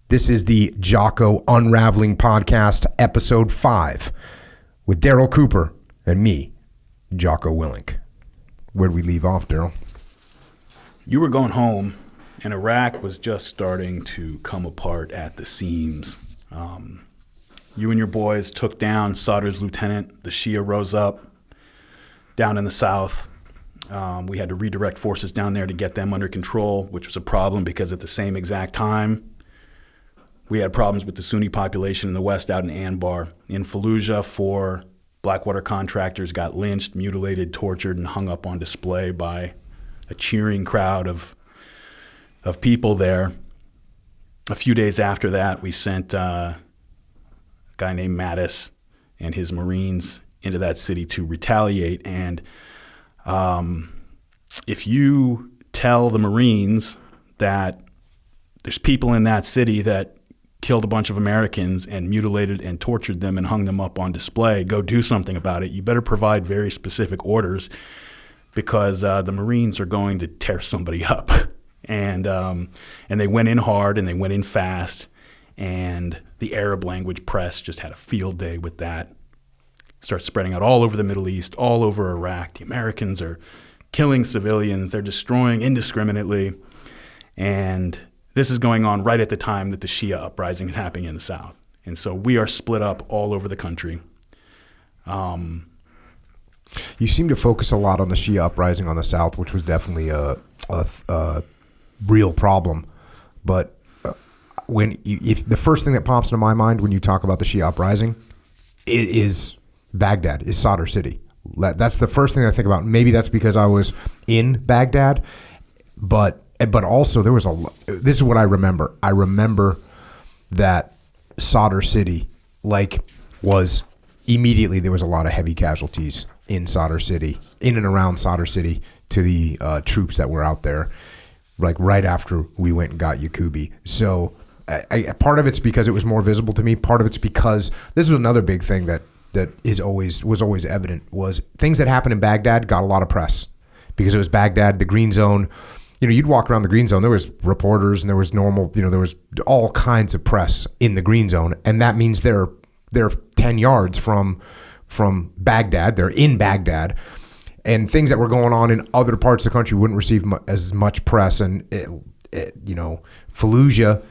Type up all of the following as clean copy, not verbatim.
This is the Jocko Unravelling Podcast, Episode 5, with Daryl Cooper and me, Jocko Willink. Where'd we leave off, Daryl? You were going home, and Iraq was just starting to come apart at the seams. You and your boys took down Sadr's lieutenant. The Shia rose up down in the south. We had to redirect forces down there to get them under control, which was a problem because at the same exact time, we had problems with the Sunni population in the west out in Anbar. In Fallujah, 4 Blackwater contractors got lynched, mutilated, tortured, and hung up on display by a cheering crowd of people there. A few days after that, we sent a guy named Mattis and his Marines into that city to retaliate. And if you tell the Marines that there's people in that city that killed a bunch of Americans and mutilated and tortured them and hung them up on display, go do something about it. You better provide very specific orders because the Marines are going to tear somebody up. And they went in hard and they went in fast, and the Arab language press just had a field day with that. Starts spreading out all over the Middle East, all over Iraq. The Americans are killing civilians. They're destroying indiscriminately. And this is going on right at the time that the Shia uprising is happening in the South. And so we are split up all over the country. You seem to focus a lot on the Shia uprising on the South, which was definitely a real problem. But if the first thing that pops into my mind when you talk about the Shia uprising is Baghdad, is Sadr City. That's the first thing I think about. Maybe that's because I was in Baghdad, but also there was this is what I remember. I remember that Sadr City, was immediately there was a lot of heavy casualties in Sadr City, in and around Sadr City, to the troops that were out there, right after we went and got Yakubi. So part of it's because it was more visible to me. Part of it's because this was another big thing that was always evident, was things that happened in Baghdad got a lot of press because it was Baghdad, the Green Zone. You'd walk around the Green Zone, there was reporters and there was normal, there was all kinds of press in the Green Zone. And that means they're 10 yards from Baghdad. They're in Baghdad. And things that were going on in other parts of the country wouldn't receive as much press. And, Fallujah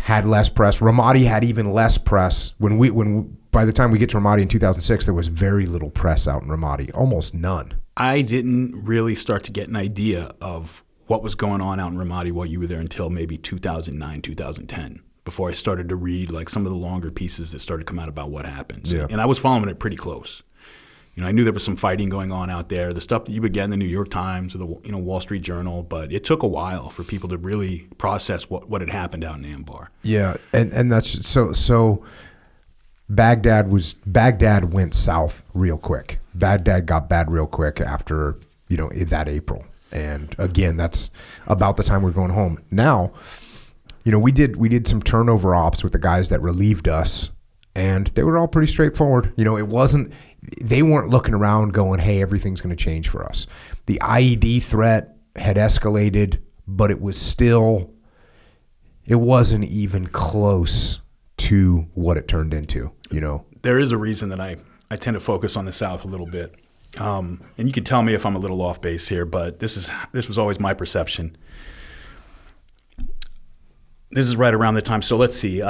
had less press. Ramadi had even less press. By the time we get to Ramadi in 2006, there was very little press out in Ramadi, almost none. I didn't really start to get an idea of what was going on out in Ramadi while you were there until maybe 2009, 2010, before I started to read some of the longer pieces that started to come out about what happened. Yeah. And I was following it pretty close. I knew there was some fighting going on out there, the stuff that you would get in the New York Times or the Wall Street Journal, but it took a while for people to really process what had happened out in Anbar. Yeah, and that's so Baghdad went south real quick. Baghdad got bad real quick after, that April. And again, that's about the time we were going home. Now, we did some turnover ops with the guys that relieved us, and they were all pretty straightforward. They weren't looking around going, hey, everything's going to change for us. The IED threat had escalated, but it wasn't even close to what it turned into, There is a reason that I tend to focus on the South a little bit. And you can tell me if I'm a little off base here, but this was always my perception. This is right around the time. So let's see.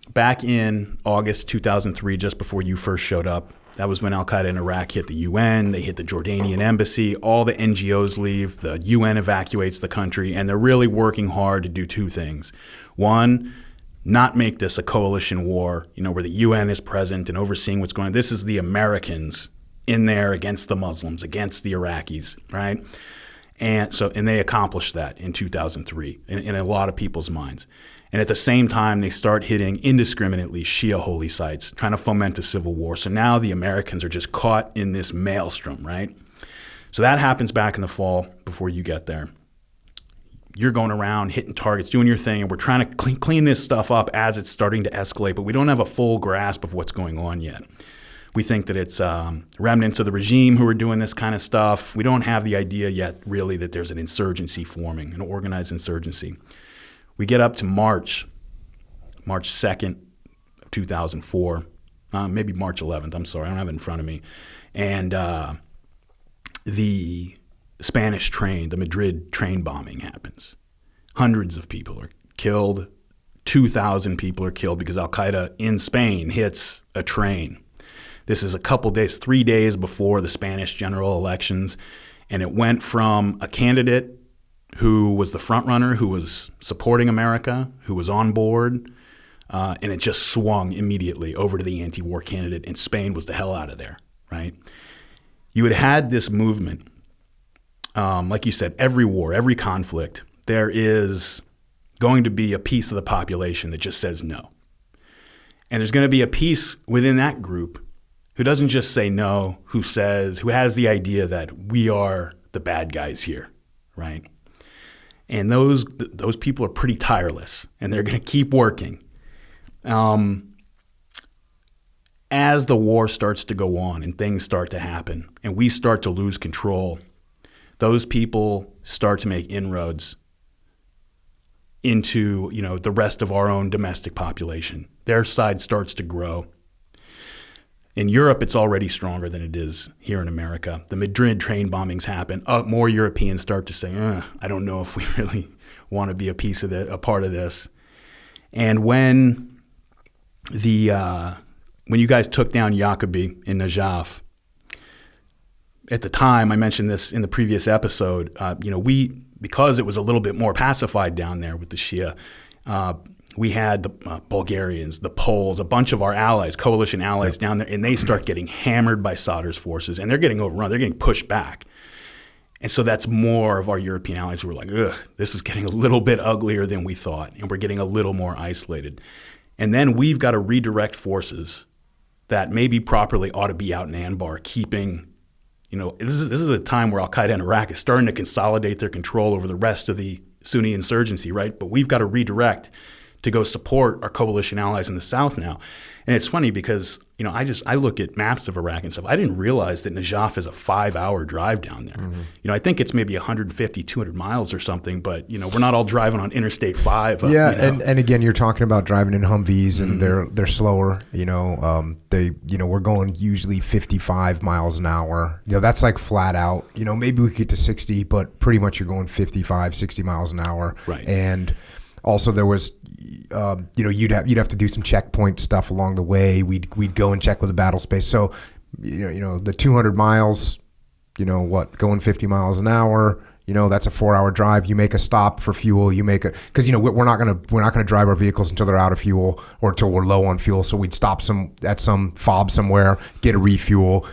Back in August 2003, just before you first showed up, that was when al-Qaeda in Iraq hit the UN. They hit the Jordanian embassy. All the NGOs leave. The UN evacuates the country. And they're really working hard to do 2 things. One, not make this a coalition war, where the UN is present and overseeing what's going on. This is the Americans in there against the Muslims, against the Iraqis, right? And they accomplished that in 2003 in a lot of people's minds. And at the same time, they start hitting indiscriminately Shia holy sites, trying to foment a civil war. So now the Americans are just caught in this maelstrom, right? So that happens back in the fall before you get there. You're going around hitting targets, doing your thing, and we're trying to clean this stuff up as it's starting to escalate, but we don't have a full grasp of what's going on yet. We think that it's remnants of the regime who are doing this kind of stuff. We don't have the idea yet, really, that there's an insurgency forming, an organized insurgency. We get up to March March 2nd of 2004, maybe March 11th. I'm sorry, I don't have it in front of me. And the Spanish train, the Madrid train bombing happens. Hundreds of people are killed. 2,000 people are killed because Al-Qaeda in Spain hits a train. This is a couple days, 3 days before the Spanish general elections. And it went from a candidate who was the front runner, who was supporting America, who was on board, and it just swung immediately over to the anti-war candidate, and Spain was the hell out of there, right? You had this movement, like you said, every war, every conflict, there is going to be a piece of the population that just says no. And there's going to be a piece within that group who doesn't just say no, who has the idea that we are the bad guys here, right? And those people are pretty tireless, and they're going to keep working. As the war starts to go on and things start to happen and we start to lose control, those people start to make inroads into, the rest of our own domestic population. Their side starts to grow. In Europe, it's already stronger than it is here in America. The Madrid train bombings happen. More Europeans start to say, I don't know if we really want to be a part of this. And when you guys took down Jacobi in Najaf, at the time, I mentioned this in the previous episode, because it was a little bit more pacified down there with the Shia, we had the Bulgarians, the Poles, a bunch of our allies, coalition allies down there, and they start getting hammered by Sadr's forces, and they're getting overrun. They're getting pushed back. And so that's more of our European allies who are like, this is getting a little bit uglier than we thought, and we're getting a little more isolated. And then we've got to redirect forces that maybe properly ought to be out in Anbar, keeping, this is a time where Al-Qaeda in Iraq is starting to consolidate their control over the rest of the Sunni insurgency, right? But we've got to redirect to go support our coalition allies in the south now. And it's funny because, I look at maps of Iraq and stuff. I didn't realize that Najaf is a 5-hour drive down there. Mm-hmm. I think it's maybe 150, 200 miles or something, but, we're not all driving on Interstate 5. And again, you're talking about driving in Humvees, and they're slower, we're going usually 55 miles an hour. That's like flat out. Maybe we could get to 60, but pretty much you're going 55, 60 miles an hour. Right. And also there was, you'd have to do some checkpoint stuff along the way. We'd go and check with the battle space. So, the 200 miles, going 50 miles an hour, that's a 4-hour drive. You make a stop for fuel. Because we're not gonna drive our vehicles until they're out of fuel or until we're low on fuel. So we'd stop at some fob somewhere, get a refuel,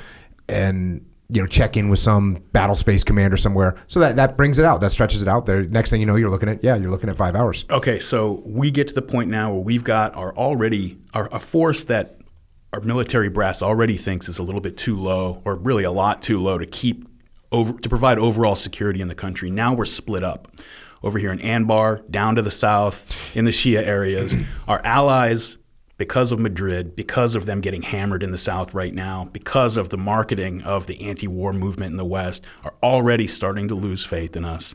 and check in with some battle space commander somewhere. So that brings it out. That stretches it out there. Next thing you know, you're looking at 5 hours. Okay, so we get to the point now where we've got a force that our military brass already thinks is a little bit too low, or really a lot too low to provide overall security in the country. Now we're split up over here in Anbar, down to the south, in the Shia areas. Our allies, because of Madrid, because of them getting hammered in the south right now, because of the marketing of the anti-war movement in the west, are already starting to lose faith in us.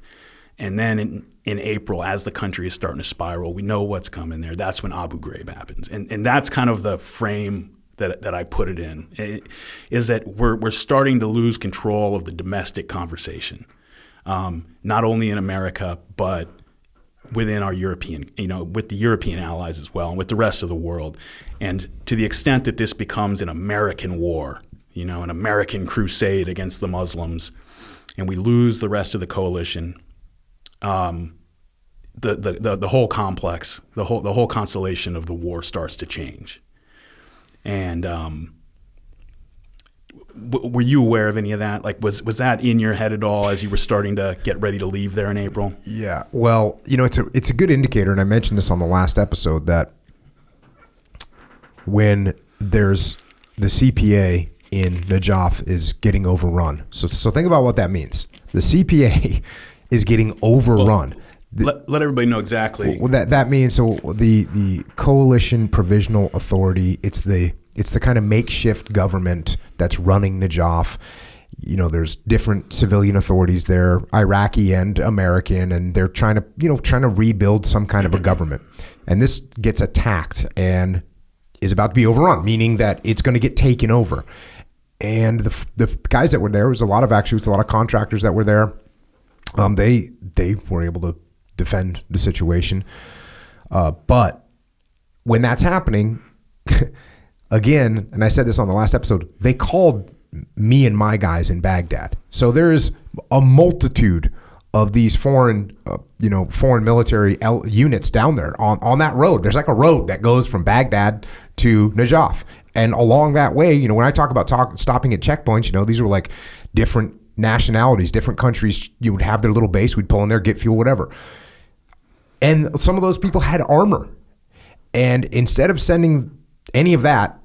And then in April, as the country is starting to spiral, we know what's coming there. That's when Abu Ghraib happens. And that's kind of the frame that I put it in, is that we're starting to lose control of the domestic conversation, not only in America, but within our European, with the European allies as well, and with the rest of the world. And to the extent that this becomes an American war, an American crusade against the Muslims, and we lose the rest of the coalition, the whole complex, the whole constellation of the war starts to change. And were you aware of any of that? Like, was that in your head at all as you were starting to get ready to leave there in April? Yeah. Well, it's a good indicator, and I mentioned this on the last episode, that when there's the CPA in Najaf is getting overrun. So think about what that means. The CPA is getting overrun. Let everybody know exactly. Well, that means, so the Coalition Provisional Authority, it's the kind of makeshift government that's running Najaf. there's different civilian authorities there, Iraqi and American, and they're trying to rebuild some kind of a government. And this gets attacked and is about to be overrun, meaning that it's going to get taken over. And the guys that were there, it was a lot of contractors that were there. They were able to defend the situation. But when that's happening, again, and I said this on the last episode, they called me and my guys in Baghdad. So there's a multitude of these foreign military units down there on that road. There's like a road that goes from Baghdad to Najaf. And along that way, when I talk about stopping at checkpoints, these were like different nationalities, different countries. You would have their little base. We'd pull in there, get fuel, whatever. And some of those people had armor. And instead of sending any of that,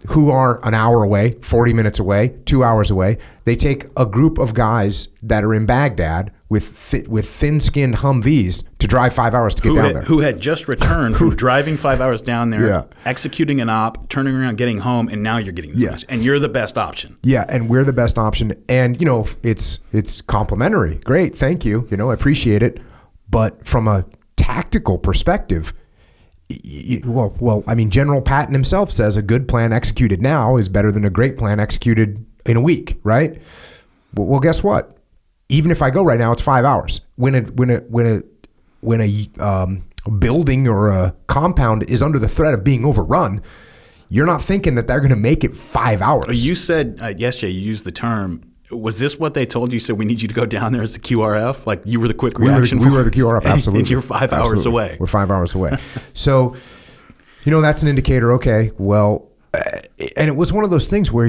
who are an hour away, 40 minutes away, 2 hours away, they take a group of guys that are in Baghdad with thin-skinned Humvees to drive 5 hours to get down there. Who had just returned from driving 5 hours down there, executing an op, turning around, getting home, and now you're getting this message. And you're the best option. Yeah, and we're the best option. And, it's complimentary. Great, thank you. I appreciate it. But from a tactical perspective, General Patton himself says a good plan executed now is better than a great plan executed in a week, right? Well, guess what? Even if I go right now, it's 5 hours. When a building or a compound is under the threat of being overrun, you're not thinking that they're going to make it 5 hours. You said yesterday, you used the term. Was this what they told you? So we need you to go down there as the QRF? Like you were the quick reaction? We were the QRF, absolutely. And you're 5 hours away. We're 5 hours away. So, that's an indicator. Okay, well, and it was one of those things where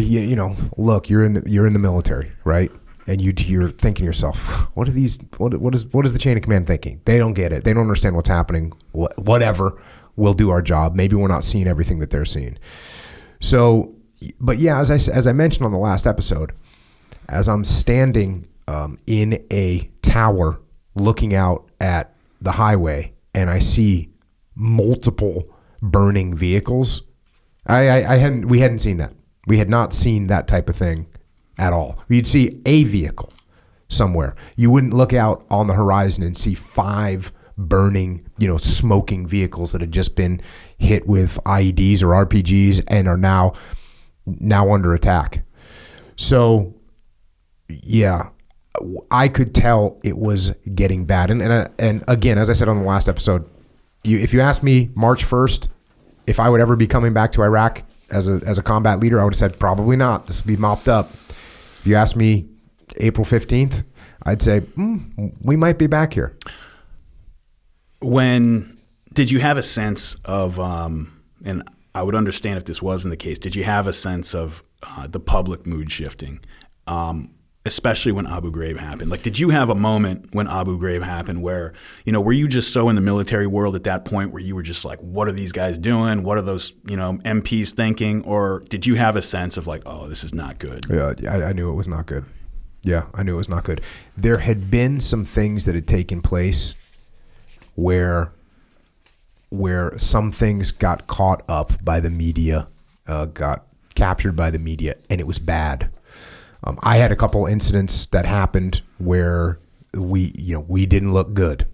look, you're in the military, right? And you're thinking to yourself, what is the chain of command thinking? They don't get it. They don't understand what's happening. Whatever, we'll do our job. Maybe we're not seeing everything that they're seeing. So, but yeah, as I mentioned on the last episode, as I'm standing in a tower looking out at the highway and I see multiple burning vehicles, we hadn't seen that. We had not seen that type of thing at all. You'd see a vehicle somewhere. You wouldn't look out on the horizon and see 5 burning, smoking vehicles that had just been hit with IEDs or RPGs and are now under attack. So, yeah, I could tell it was getting bad. And again, as I said on the last episode, if you asked me March 1st if I would ever be coming back to Iraq as a combat leader, I would have said probably not. This will be mopped up. If you asked me April 15th, I'd say we might be back here. Did you have a sense of, and I would understand if this wasn't the case, did you have a sense of the public mood shifting? Especially when Abu Ghraib happened. Like, did you have a moment when Abu Ghraib happened where, were you just so in the military world at that point where you were just like, what are these guys doing? What are those, MPs thinking? Or did you have a sense of like, oh, this is not good? Yeah, I knew it was not good. Yeah, I knew it was not good. There had been some things that had taken place where some things got caught up by the media, got captured by the media, and it was bad. I had a couple incidents that happened where we didn't look good,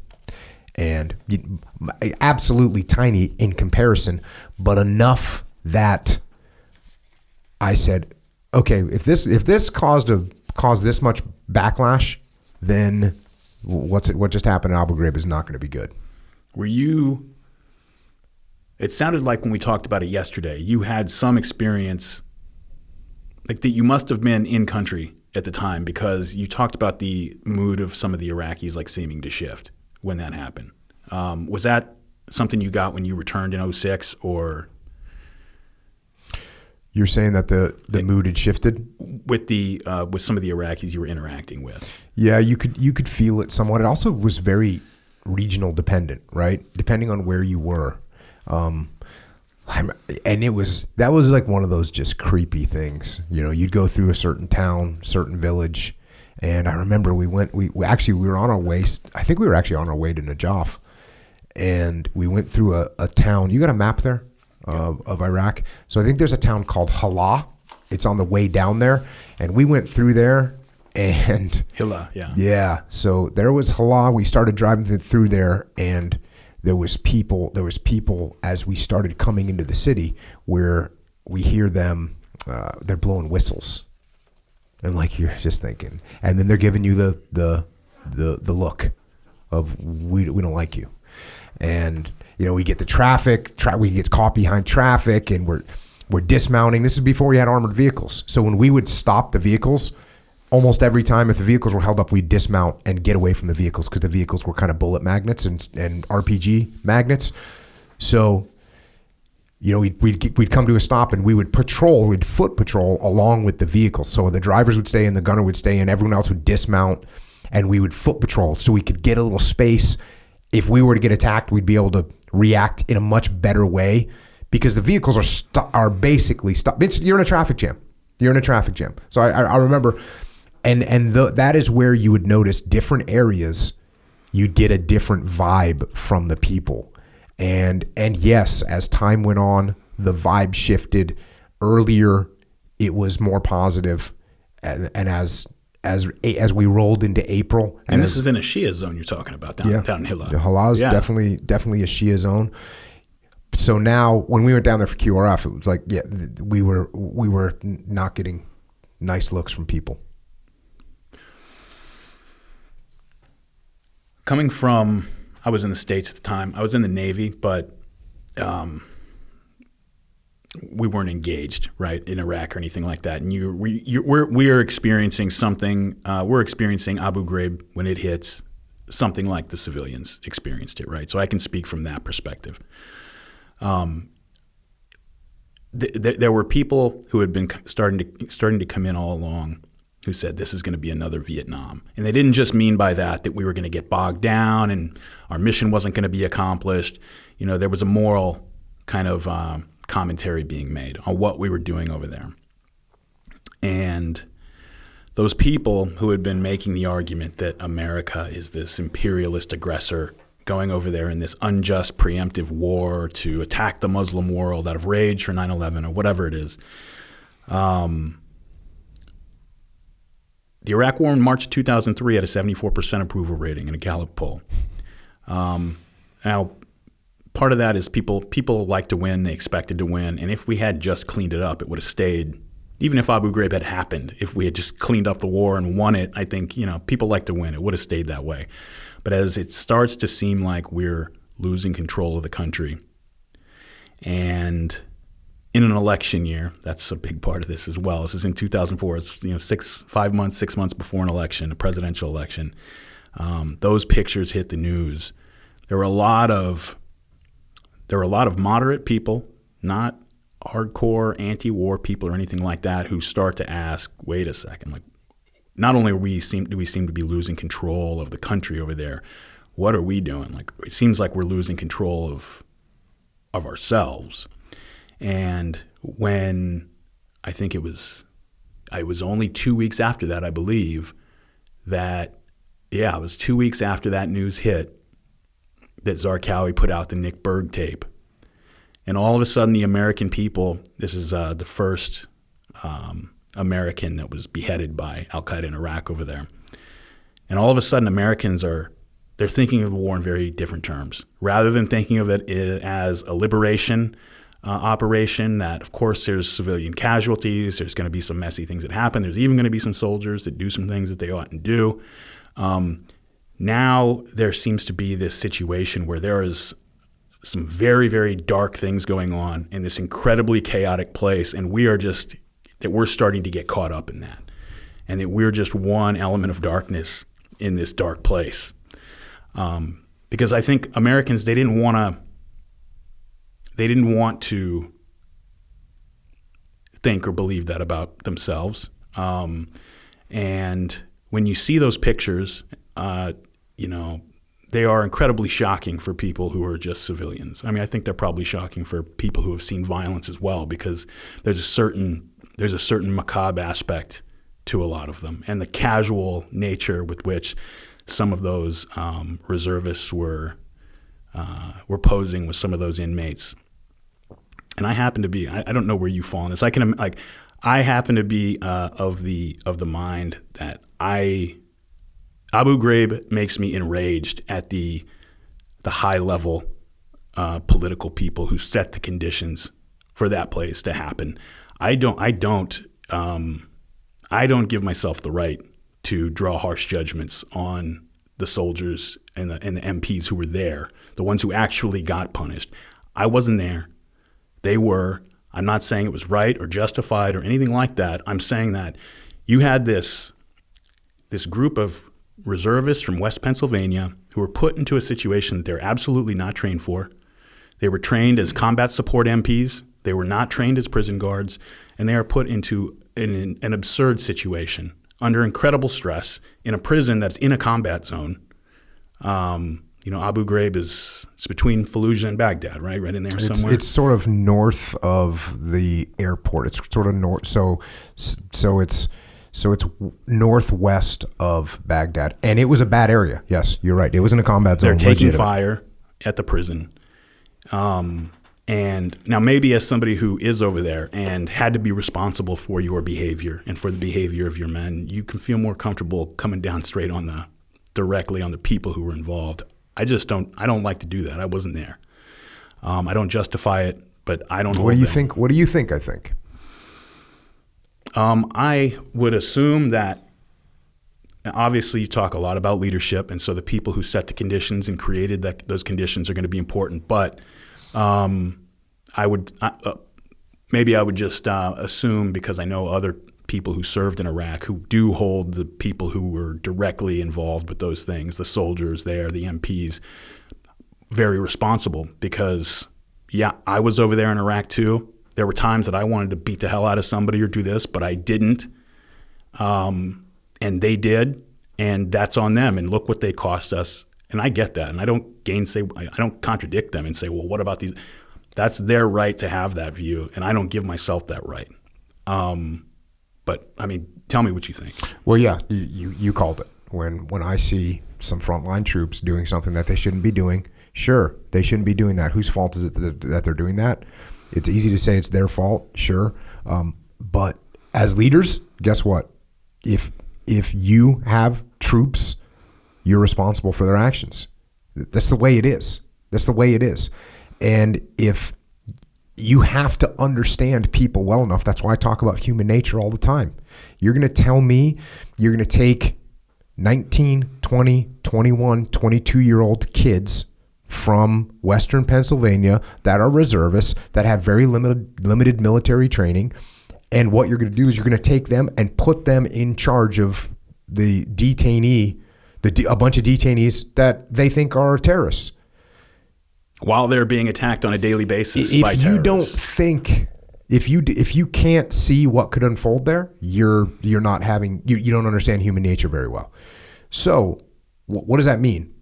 and absolutely tiny in comparison, but enough that I said, okay, if this caused this much backlash, then what just happened in Abu Ghraib is not going to be good. It sounded like when we talked about it yesterday, you had some experience. Like that you must have been in country at the time because you talked about the mood of some of the Iraqis like seeming to shift when that happened. Was that something you got when you returned in 2006 or? You're saying that the mood had shifted? With some of the Iraqis you were interacting with. Yeah, you could feel it somewhat. It also was very regional dependent, right? Depending on where you were. And that was like one of those just creepy things. You'd go through a certain town, certain village, and I remember we were on our way. I think we were actually on our way to Najaf, and we went through a town. You got a map there of Iraq? So I think there's a town called Hala, it's on the way down there, and we went through there, and Hilla, yeah. yeah. So there was Hala. We started driving through there, and there was people as we started coming into the city where we hear them. They're blowing whistles, and like you're just thinking, and then they're giving you the look of we don't like you, and we get the traffic. We get caught behind traffic, and we're dismounting. This is before we had armored vehicles. So when we would stop the vehicles, almost every time if the vehicles were held up, we'd dismount and get away from the vehicles because the vehicles were kind of bullet magnets and RPG magnets. So, we'd come to a stop and we would patrol. We'd foot patrol along with the vehicles. So the drivers would stay in, the gunner would stay in, everyone else would dismount, and we would foot patrol so we could get a little space. If we were to get attacked, we'd be able to react in a much better way because the vehicles are basically stuck. You're in a traffic jam. So I remember, that is where you would notice different areas. You'd get a different vibe from the people. And yes, as time went on, the vibe shifted. Earlier, it was more positive, and as we rolled into April, and this is in a Shia zone you're talking about down in Hilla. Hilla is definitely a Shia zone. So now, when we went down there for QRF, it was like, we were not getting nice looks from people. Coming from, I was in the States at the time. I was in the Navy, but we weren't engaged, right, in Iraq or anything like that. And we are experiencing something. We're experiencing Abu Ghraib when it hits, something like the civilians experienced it, right? So I can speak from that perspective. There were people who had been starting to come in all along who said this is going to be another Vietnam. And they didn't just mean by that we were going to get bogged down and our mission wasn't going to be accomplished. There was a moral kind of commentary being made on what we were doing over there. And those people who had been making the argument that America is this imperialist aggressor going over there in this unjust preemptive war to attack the Muslim world out of rage for 9/11 or whatever it is. The Iraq War in March of 2003 had a 74% approval rating in a Gallup poll. Now, part of that is people like to win, they expected to win, and if we had just cleaned it up, it would have stayed. Even if Abu Ghraib had happened, if we had just cleaned up the war and won it, I think people like to win. It would have stayed that way. But as it starts to seem like we're losing control of the country, and in an election year, that's a big part of this as well. This is in 2004. It's 6 months before an election, a presidential election. Those pictures hit the news. There were a lot of moderate people, not hardcore anti-war people or anything like that, who start to ask, wait a second, like, not only do we seem to be losing control of the country over there, what are we doing? Like, it seems like we're losing control of ourselves. And when I think it was only 2 weeks after that, I believe, it was 2 weeks after that news hit that Zarqawi put out the Nick Berg tape. And all of a sudden, the American people, this is the first American that was beheaded by al-Qaeda in Iraq over there. And all of a sudden, Americans they're thinking of the war in very different terms. Rather than thinking of it as a liberation operation, that of course there's civilian casualties, there's going to be some messy things that happen, there's even going to be some soldiers that do some things that they oughtn't do. Now there seems to be this situation where there is some very, very dark things going on in this incredibly chaotic place, and we're starting to get caught up in that, and that we're just one element of darkness in this dark place. Because I think Americans, they didn't want to think or believe that about themselves. And when you see those pictures, they are incredibly shocking for people who are just civilians. I mean, I think they're probably shocking for people who have seen violence as well, because there's a certain macabre aspect to a lot of them, and the casual nature with which some of those reservists were posing with some of those inmates. And I happen to be, I don't know where you fall in this. I happen to be of the mind that Abu Ghraib makes me enraged at the high level political people who set the conditions for that place to happen. I don't give myself the right to draw harsh judgments on the soldiers and the MPs who were there, the ones who actually got punished. I wasn't there. They were. I'm not saying it was right or justified or anything like that. I'm saying that you had this group of reservists from West Pennsylvania who were put into a situation that they're absolutely not trained for. They were trained as combat support MPs. They were not trained as prison guards, and they are put into an absurd situation under incredible stress in a prison that's in a combat zone. Abu Ghraib is between Fallujah and Baghdad, right in there somewhere. It's sort of north of the airport. It's sort of north, so it's northwest of Baghdad, and it was a bad area. Yes, you're right. It was in a combat zone. They're taking fire at the prison. And now maybe as somebody who is over there and had to be responsible for your behavior and for the behavior of your men, you can feel more comfortable coming down straight directly on the people who were involved. I don't like to do that. I wasn't there. I don't justify it, but I don't know. What do you think? What do you think I think? I would assume that obviously you talk a lot about leadership, and so the people who set the conditions and created those conditions are going to be important. But I would just assume, because I know other people who served in Iraq who do hold the people who were directly involved with those things, the soldiers there, the MPs, very responsible. Because, yeah, I was over there in Iraq too. There were times that I wanted to beat the hell out of somebody or do this, but I didn't. And they did, and that's on them. And look what they cost us. And I get that, and I don't contradict them and say, well, what about these? That's their right to have that view, and I don't give myself that right. But I mean, tell me what you think. Well, yeah, you called it. When I see some frontline troops doing something that they shouldn't be doing, sure, they shouldn't be doing that. Whose fault is it that they're doing that? It's easy to say it's their fault, sure. But as leaders, guess what? If you have troops, you're responsible for their actions. That's the way it is. That's the way it is. And if you have to understand people well enough, that's why I talk about human nature all the time. You're going to tell me you're going to take 19, 20, 21, 22-year-old kids from Western Pennsylvania that are reservists, that have very limited military training, and what you're going to do is you're going to take them and put them in charge of the detainee, a bunch of detainees that they think are terrorists. While they're being attacked on a daily basis by terrorists. If you can't see what could unfold there, you don't understand human nature very well. So what does that mean?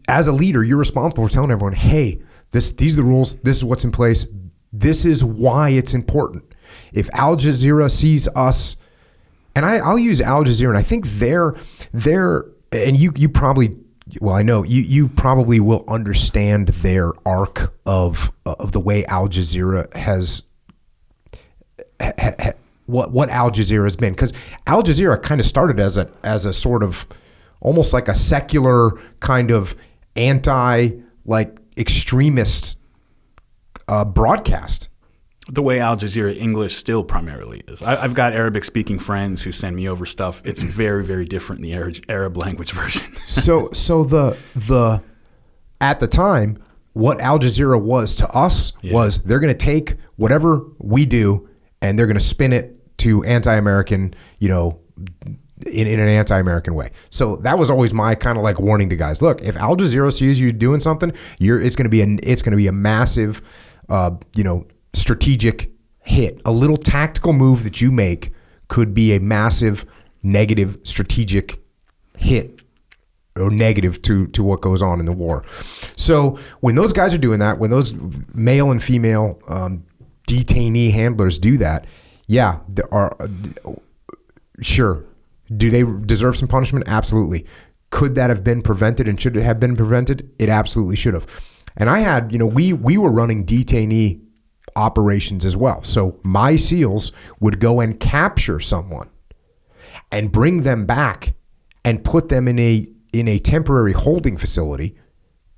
As a leader, you're responsible for telling everyone, hey, these are the rules, this is what's in place, this is why it's important. If Al Jazeera sees us, and I'll use Al Jazeera, and I think they're and you probably, well, I know you probably will understand their arc of the way Al Jazeera has what Al Jazeera has been, because Al Jazeera kind of started as a sort of almost like a secular kind of extremist broadcast. The way Al Jazeera English still primarily is. I've got Arabic-speaking friends who send me over stuff. It's very, very different in the Arab language version. So the at the time, what Al Jazeera was to us was they're going to take whatever we do and they're going to spin it to anti-American, in an anti-American way. So that was always my kind of like warning to guys. Look, if Al Jazeera sees you doing something, it's going to be a massive, strategic hit. A little tactical move that you make could be a massive negative strategic hit or negative to what goes on in the war. So when those guys are doing that, when those male and female detainee handlers do that, sure. Do they deserve some punishment? Absolutely. Could that have been prevented, and should it have been prevented? It absolutely should have. And I had, we were running detainee operations as well. So my SEALs would go and capture someone and bring them back and put them in a temporary holding facility,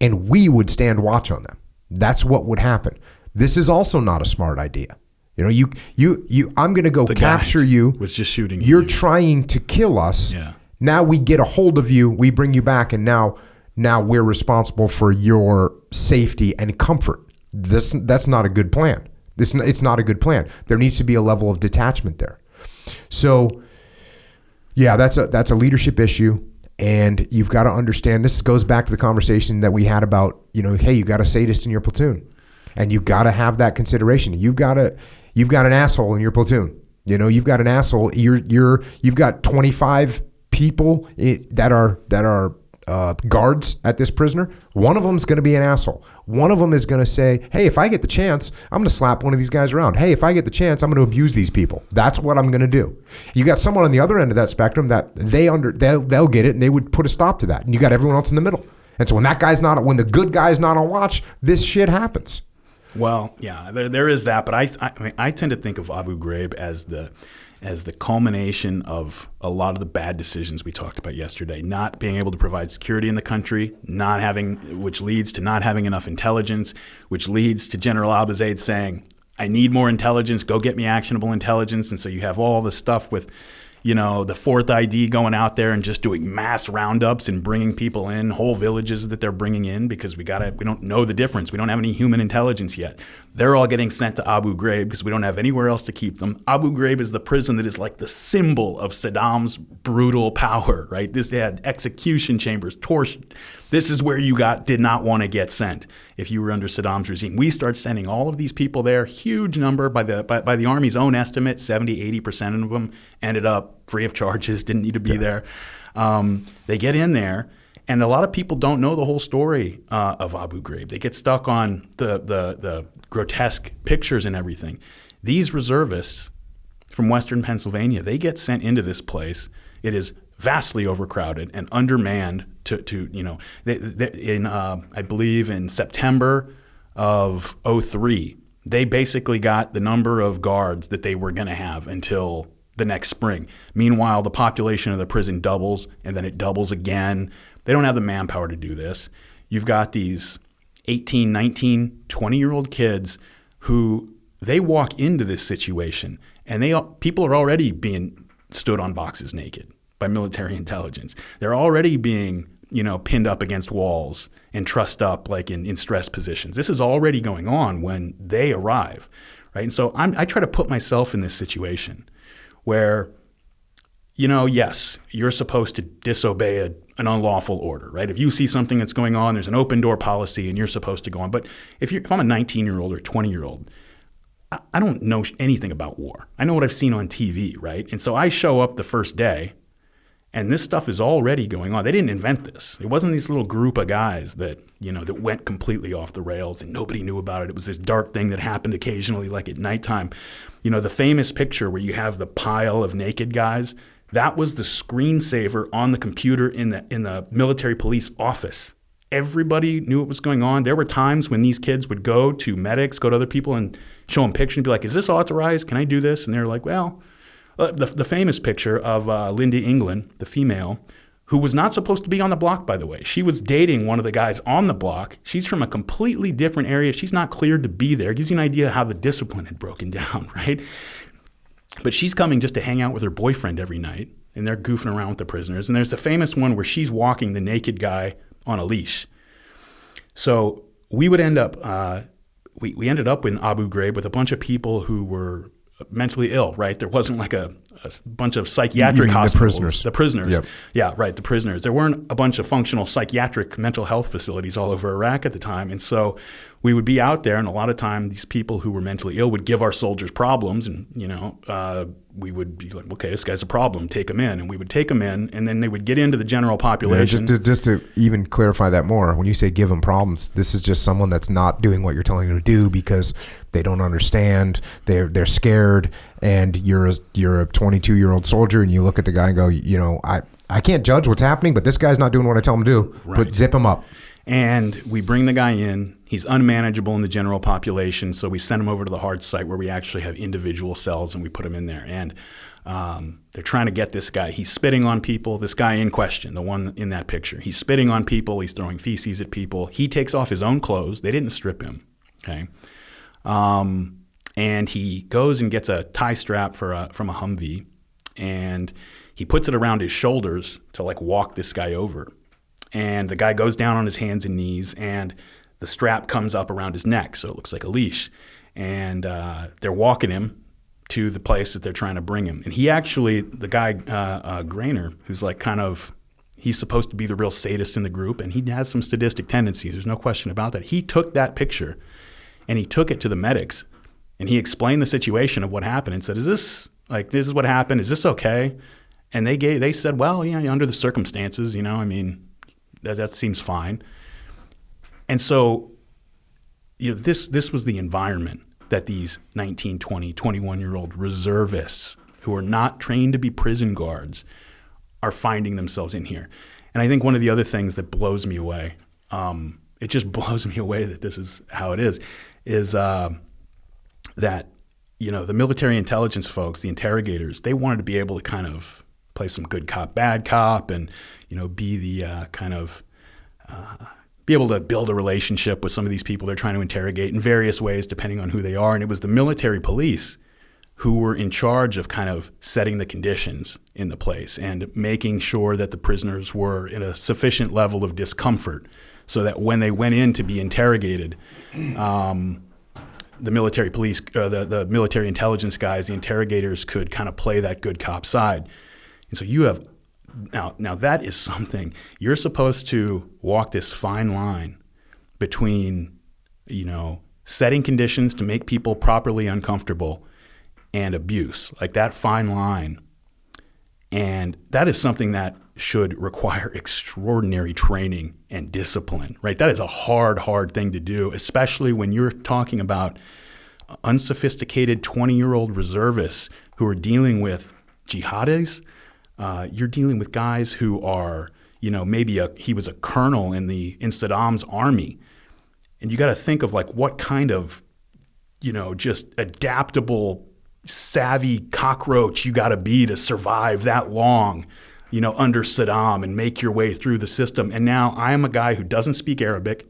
and we would stand watch on them. That's what would happen. This is also not a smart idea. You know, you I'm going to go capture you. Was just shooting. You're trying to kill us. Yeah. Now we get a hold of you, we bring you back, and now we're responsible for your safety and comfort. That's not a good plan. It's not a good plan. There needs to be a level of detachment there. So, yeah, that's a leadership issue, and you've got to understand. This goes back to the conversation that we had about, you know, hey, you got a sadist in your platoon, and you've got to have that consideration. You've got an asshole in your platoon. You know, you've got an asshole. You've got 25 people that are guards at this prisoner. One of them is going to be an asshole. One of them is going to say, hey, if I get the chance, I'm going to slap one of these guys around. Hey, if I get the chance, I'm going to abuse these people. That's what I'm going to do. You got someone on the other end of that spectrum that they'll get it, and they would put a stop to that. And you got everyone else in the middle. And so when the good guy's not on watch, this shit happens. Well, yeah, there is that, but I tend to think of Abu Ghraib as the culmination of a lot of the bad decisions we talked about yesterday. Not being able to provide security in the country, which leads to not having enough intelligence, which leads to General Abu Ghraib saying, I need more intelligence, go get me actionable intelligence. And so you have all this stuff with, you know, the fourth ID going out there and just doing mass roundups and bringing people in, whole villages that they're bringing in because we don't know the difference. We don't have any human intelligence yet. They're all getting sent to Abu Ghraib because we don't have anywhere else to keep them. Abu Ghraib is the prison that is like the symbol of Saddam's brutal power, right? They had execution chambers, torture. This is where you did not want to get sent if you were under Saddam's regime. We start sending all of these people there, huge number by the Army's own estimate, 70-80% of them ended up free of charges, didn't need to be there. They get in there, and a lot of people don't know the whole story of Abu Ghraib. They get stuck on the grotesque pictures and everything. These reservists from Western Pennsylvania, they get sent into this place. It is vastly overcrowded and undermanned. I believe in September of 2003, they basically got the number of guards that they were going to have until the next spring. Meanwhile, the population of the prison doubles, and then it doubles again. They don't have the manpower to do this. You've got these 18, 19, 20-year-old kids who they walk into this situation, and people are already being stood on boxes naked by military intelligence. They're already being, pinned up against walls and trussed up like in stress positions. This is already going on when they arrive, right? And so I try to put myself in this situation where, yes, you're supposed to disobey an unlawful order, right? If you see something that's going on, there's an open door policy and you're supposed to go on. But if I'm a 19-year-old or 20-year-old, I don't know anything about war. I know what I've seen on TV, right? And so I show up the first day, and this stuff is already going on. They didn't invent this. It wasn't these little group of guys that went completely off the rails and nobody knew about it. It was this dark thing that happened occasionally, like at nighttime. The famous picture where you have the pile of naked guys, that was the screensaver on the computer in the military police office. Everybody knew what was going on. There were times when these kids would go to medics, go to other people and show them pictures and be like, is this authorized? Can I do this? And they're like, well, the famous picture of Linda England, the female, who was not supposed to be on the block, by the way. She was dating one of the guys on the block. She's from a completely different area. She's not cleared to be there. It gives you an idea how the discipline had broken down, right? But she's coming just to hang out with her boyfriend every night, and they're goofing around with the prisoners. And there's the famous one where she's walking the naked guy on a leash. So we would end up, we ended up in Abu Ghraib with a bunch of people who were mentally ill, right? There wasn't like a bunch of psychiatric hospitals. The prisoners. Yep. Yeah, right, the prisoners. There weren't a bunch of functional psychiatric mental health facilities all over Iraq at the time. And so we would be out there, and a lot of time these people who were mentally ill would give our soldiers problems, and we would be like, okay, this guy's a problem, take him in. And we would take him in, and then they would get into the general population. Yeah, just to even clarify that more, when you say give them problems, this is just someone that's not doing what you're telling them to do because they don't understand, they're scared, and you're a 22-year-old soldier, and you look at the guy and go, I can't judge what's happening, but this guy's not doing what I tell him to do, right. But zip him up. And we bring the guy in, He's unmanageable in the general population, so we send him over to the hard site where we actually have individual cells and we put him in there. And they're trying to get this guy. He's spitting on people. This guy in question, the one in that picture, he's spitting on people. He's throwing feces at people. He takes off his own clothes. They didn't strip him. Okay. And he goes and gets a tie strap from a Humvee, and he puts it around his shoulders to like walk this guy over. And the guy goes down on his hands and knees, and the strap comes up around his neck, so it looks like a leash. And they're walking him to the place that they're trying to bring him. And he actually, the guy, Grainer, who's like he's supposed to be the real sadist in the group, and he has some sadistic tendencies. There's no question about that. He took that picture, and he took it to the medics, and he explained the situation of what happened and said, this is what happened. Is this okay? And they said, well, under the circumstances, that seems fine. And so, this was the environment that these 19, 20, 21-year-old reservists who are not trained to be prison guards are finding themselves in here. And I think one of the other things that blows me away, it just blows me away that this is how it is that, the military intelligence folks, the interrogators, they wanted to be able to kind of play some good cop, bad cop, and, be the be able to build a relationship with some of these people they're trying to interrogate in various ways, depending on who they are. And it was the military police who were in charge of kind of setting the conditions in the place and making sure that the prisoners were in a sufficient level of discomfort so that when they went in to be interrogated, the military police, the military intelligence guys, the interrogators could kind of play that good cop side. And so you have now that is something you're supposed to walk this fine line between, setting conditions to make people properly uncomfortable and abuse, like that fine line. And that is something that should require extraordinary training and discipline, right? That is a hard thing to do, especially when you're talking about unsophisticated 20-year-old reservists who are dealing with jihadis. You're dealing with guys who are, maybe he was a colonel in Saddam's army. And you got to think of like what kind of, just adaptable, savvy cockroach you got to be to survive that long, under Saddam and make your way through the system. And now I am a guy who doesn't speak Arabic,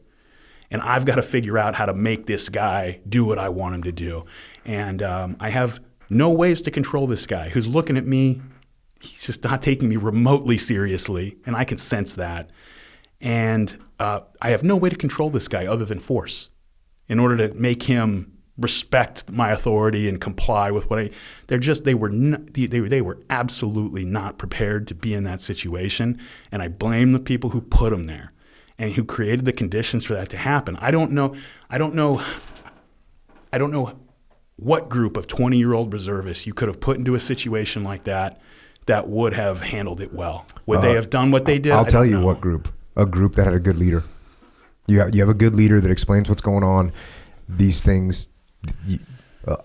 and I've got to figure out how to make this guy do what I want him to do. And I have no ways to control this guy who's looking at me. He's just not taking me remotely seriously, and I can sense that. And I have no way to control this guy other than force in order to make him respect my authority and comply with what they were absolutely not prepared to be in that situation. And I blame the people who put them there and who created the conditions for that to happen. I don't know what group of 20-year-old reservists you could have put into a situation like that would have handled it well. Would they have done what they did? I'll tell you what group. A group that had a good leader. You have a good leader that explains what's going on. These things,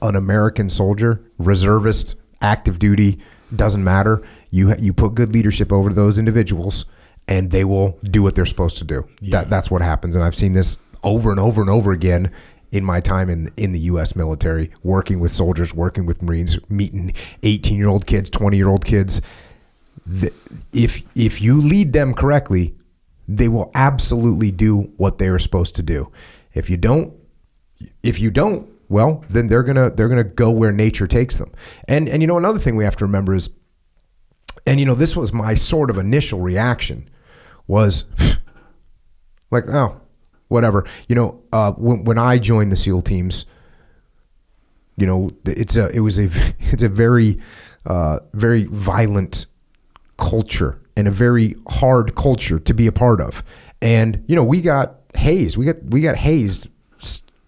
an American soldier, reservist, active duty, doesn't matter. You put good leadership over to those individuals, and they will do what they're supposed to do. Yeah. That's what happens, and I've seen this over and over and over again in my time in the U.S. military, working with soldiers, working with Marines, meeting 18-year-old kids, 20-year-old kids. If you lead them correctly, they will absolutely do what they are supposed to do. If you don't, well, then they're gonna go where nature takes them. And another thing we have to remember is, this was my sort of initial reaction, was like, oh, whatever. When I joined the SEAL teams, it's a very very violent culture and a very hard culture to be a part of. And we got hazed. We got hazed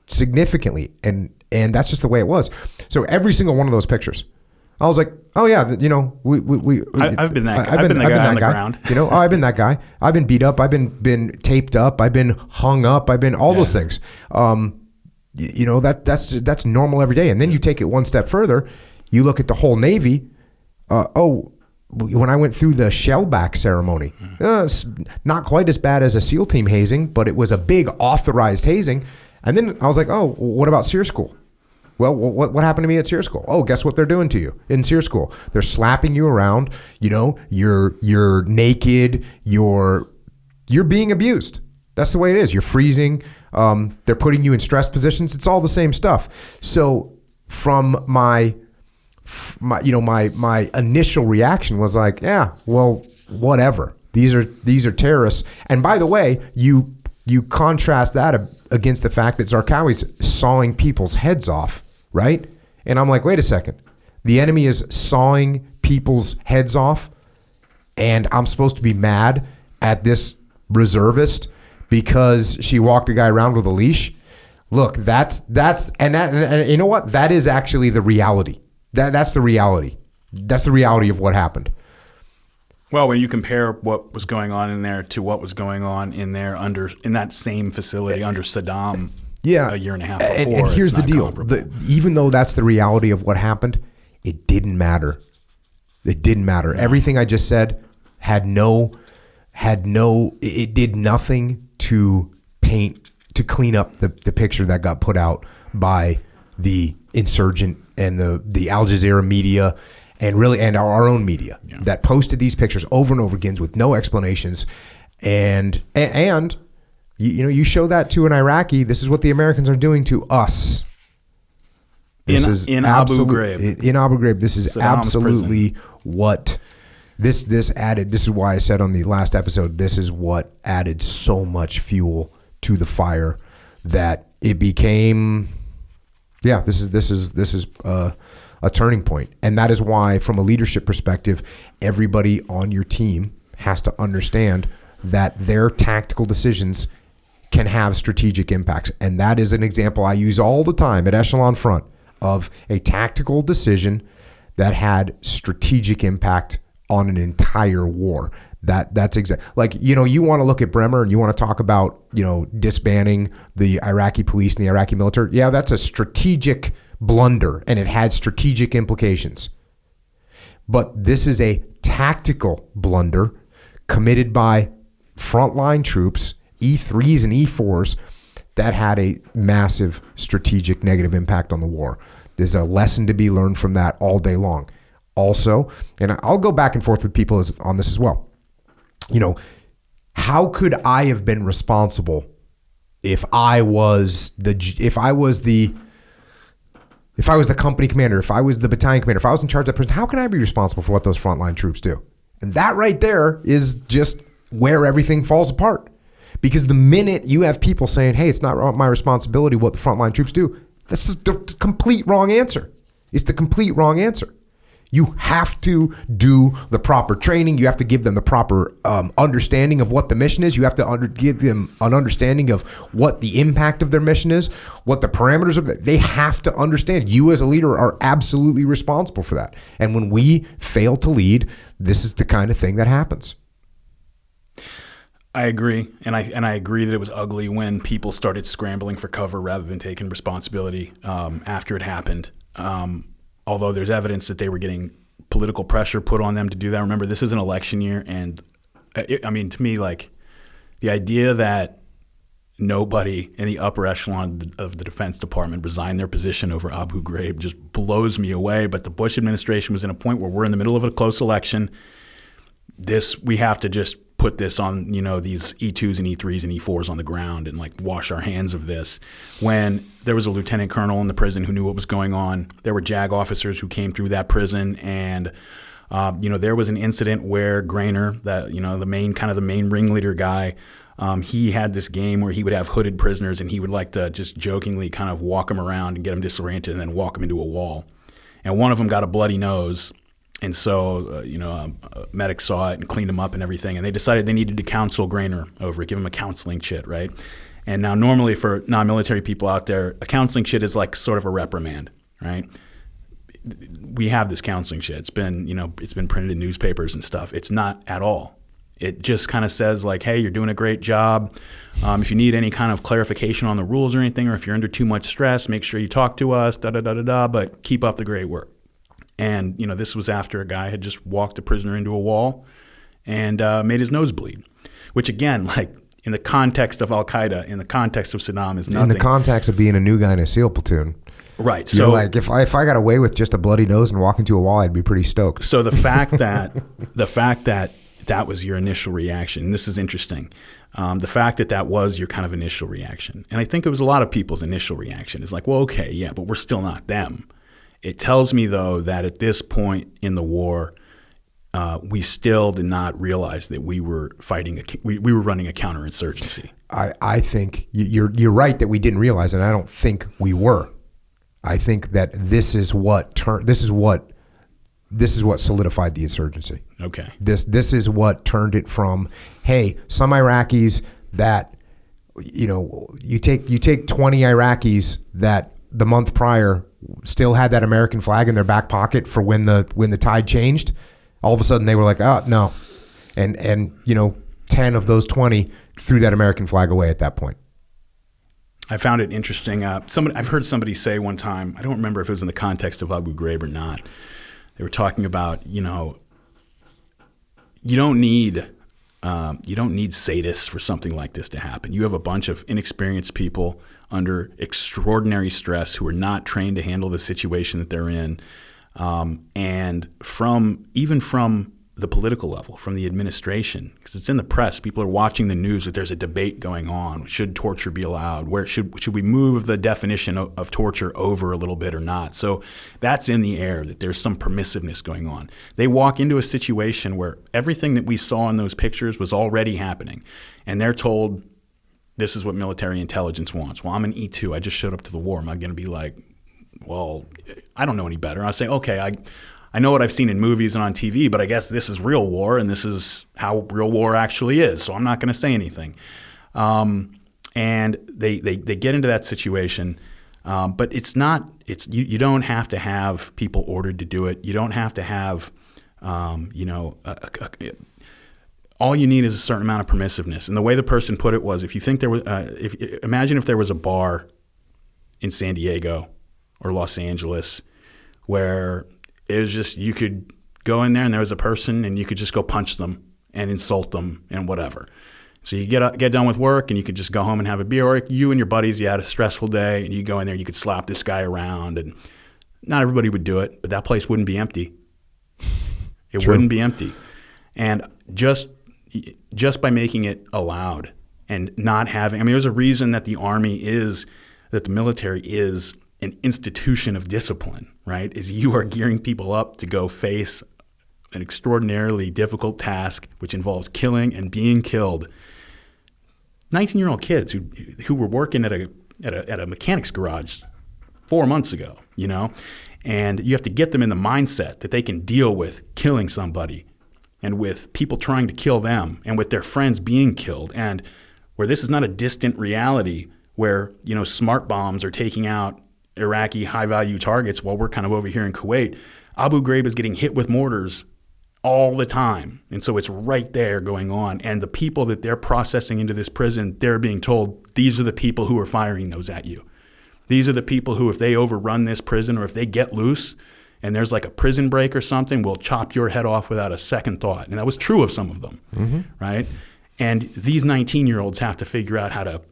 significantly, and that's just the way it was. So every single one of those pictures, I was like, oh yeah, I've been that guy. I've been that guy on the ground. I've been that guy. I've been beat up. I've been taped up. I've been hung up. I've been all those things. That's normal every day. And then you take it one step further. You look at the whole Navy. when I went through the shellback ceremony, it's not quite as bad as a SEAL team hazing, but it was a big authorized hazing. And then I was like, oh, what about SEER school? Well, what happened to me at SEER school? Oh, guess what they're doing to you in SEER school? They're slapping you around. You're naked. You're being abused. That's the way it is. You're freezing. They're putting you in stress positions. It's all the same stuff. So from my initial reaction was like, yeah, well, whatever. These are terrorists. And by the way, you contrast that against the fact that Zarqawi's sawing people's heads off, right? And I'm like, wait a second. The enemy is sawing people's heads off, and I'm supposed to be mad at this reservist because she walked a guy around with a leash? Look, that's and you know what? That is actually the reality. That's the reality. That's the reality of what happened. Well, when you compare what was going on in there to what was going on in there in that same facility under Saddam a year and a half before. And here's the deal. Even though that's the reality of what happened, it didn't matter. It didn't matter. Everything I just said it did nothing to clean up the picture that got put out by the insurgent and the Al Jazeera media and our own media that posted these pictures over and over again with no explanations. And you show that to an Iraqi, this is what the Americans are doing to us. In Abu Ghraib. In Abu Ghraib, this is Saddam's absolutely prison. what this added. This is why I said on the last episode, this is what added so much fuel to the fire that it became. Yeah, this is a turning point, and that is why, from a leadership perspective, everybody on your team has to understand that their tactical decisions can have strategic impacts, and that is an example I use all the time at Echelon Front of a tactical decision that had strategic impact on an entire war. That's exactly like, you want to look at Bremer and you want to talk about, disbanding the Iraqi police and the Iraqi military. Yeah, that's a strategic blunder and it had strategic implications. But this is a tactical blunder committed by frontline troops, E3s and E4s, that had a massive strategic negative impact on the war. There's a lesson to be learned from that all day long. Also, and I'll go back and forth with people on this as well. How could I have been responsible if I was the company commander, if I was the battalion commander, if I was in charge of that person? How can I be responsible for what those frontline troops do? And that right there is just where everything falls apart. Because the minute you have people saying, hey, it's not my responsibility what the frontline troops do, that's the complete wrong answer. It's the complete wrong answer. You have to do the proper training. You have to give them the proper understanding of what the mission is. You have to give them an understanding of what the impact of their mission is, what the parameters of it. They have to understand. You as a leader are absolutely responsible for that. And when we fail to lead, this is the kind of thing that happens. I agree, and I agree that it was ugly when people started scrambling for cover rather than taking responsibility after it happened. Although there's evidence that they were getting political pressure put on them to do that. Remember, this is an election year, and to me, like, the idea that nobody in the upper echelon of the Defense Department resigned their position over Abu Ghraib just blows me away. But the Bush administration was in a point where we're in the middle of a close election. We have to just put this on, these E2s and E3s and E4s on the ground and wash our hands of this. When there was a lieutenant colonel in the prison who knew what was going on, there were JAG officers who came through that prison, and there was an incident where Grainer, that the main ringleader guy, he had this game where he would have hooded prisoners and he would like to just jokingly kind of walk them around and get them disoriented and then walk them into a wall. And one of them got a bloody nose. And so, medics saw it and cleaned him up and everything. And they decided they needed to counsel Grainer over it, give him a counseling shit, right? And now normally for non-military people out there, a counseling shit is like sort of a reprimand, right? We have this counseling shit. It's been printed in newspapers and stuff. It's not at all. It just kind of says like, hey, you're doing a great job. If you need any kind of clarification on the rules or anything, or if you're under too much stress, make sure you talk to us, but keep up the great work. And, this was after a guy had just walked a prisoner into a wall and made his nose bleed, which again, like in the context of Al-Qaeda, in the context of Saddam is nothing. In the context of being a new guy in a SEAL platoon. Right. So like if I got away with just a bloody nose and walk into a wall, I'd be pretty stoked. So the fact that was your initial reaction, and this is interesting, the fact that was your kind of initial reaction, and I think it was a lot of people's initial reaction is like, well, okay, yeah, but we're still not them. It tells me, though, that at this point in the war, we still did not realize that we were fighting we were running a counterinsurgency. I think you're right that we didn't realize it. And I don't think we were. I think that this is what solidified the insurgency. Okay. This is what turned it from, hey, some Iraqis that, you take 20 Iraqis that the month prior still had that American flag in their back pocket for when the tide changed. All of a sudden they were like, oh no, and 10 of those 20 threw that American flag away at that point. I found it interesting. I've heard somebody say one time, I don't remember if it was in the context of Abu Ghraib or not. They were talking about, you don't need sadists for something like this to happen. You have a bunch of inexperienced people under extraordinary stress who are not trained to handle the situation that they're in. And from the political level, from the administration, because it's in the press, people are watching the news that there's a debate going on. Should torture be allowed? Where should we move the definition of torture over a little bit or not? So that's in the air, that there's some permissiveness going on. They walk into a situation where everything that we saw in those pictures was already happening, and they're told, this is what military intelligence wants. Well, I'm an E2. I just showed up to the war. Am I going to be like, well, I don't know any better? I'll say, okay, I know what I've seen in movies and on TV, but I guess this is real war, and this is how real war actually is, so I'm not going to say anything. And they get into that situation, but you don't have to have people ordered to do it. You don't have to have, all you need is a certain amount of permissiveness. And the way the person put it was, if you think there was, imagine if there was a bar in San Diego or Los Angeles where it was just, you could go in there and there was a person and you could just go punch them and insult them and whatever. So you get done with work and you could just go home and have a beer, or you and your buddies, you had a stressful day and you go in there and you could slap this guy around, and not everybody would do it, but that place wouldn't be empty. It True. wouldn't be empty. And just by making it allowed and not having, there's a reason that the military is an institution of discipline, right? Is you are gearing people up to go face an extraordinarily difficult task, which involves killing and being killed. 19-year-old kids who were working at a mechanic's garage 4 months ago, and you have to get them in the mindset that they can deal with killing somebody and with people trying to kill them and with their friends being killed, and where this is not a distant reality where, smart bombs are taking out Iraqi high-value targets while we're kind of over here in Kuwait. Abu Ghraib is getting hit with mortars all the time. And so it's right there going on. And the people that they're processing into this prison, they're being told, these are the people who are firing those at you. These are the people who, if they overrun this prison or if they get loose and there's like a prison break or something, will chop your head off without a second thought. And that was true of some of them, right? And these 19-year-olds have to figure out how to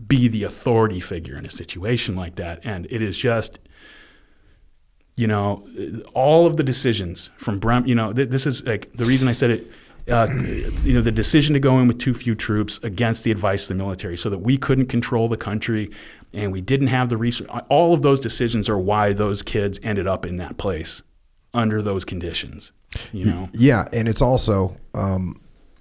be the authority figure in a situation like that. And it is just, all of the decisions from this is like the reason I said it, the decision to go in with too few troops against the advice of the military so that we couldn't control the country and we didn't have the resource. All of those decisions are why those kids ended up in that place under those conditions, Yeah, and it's also,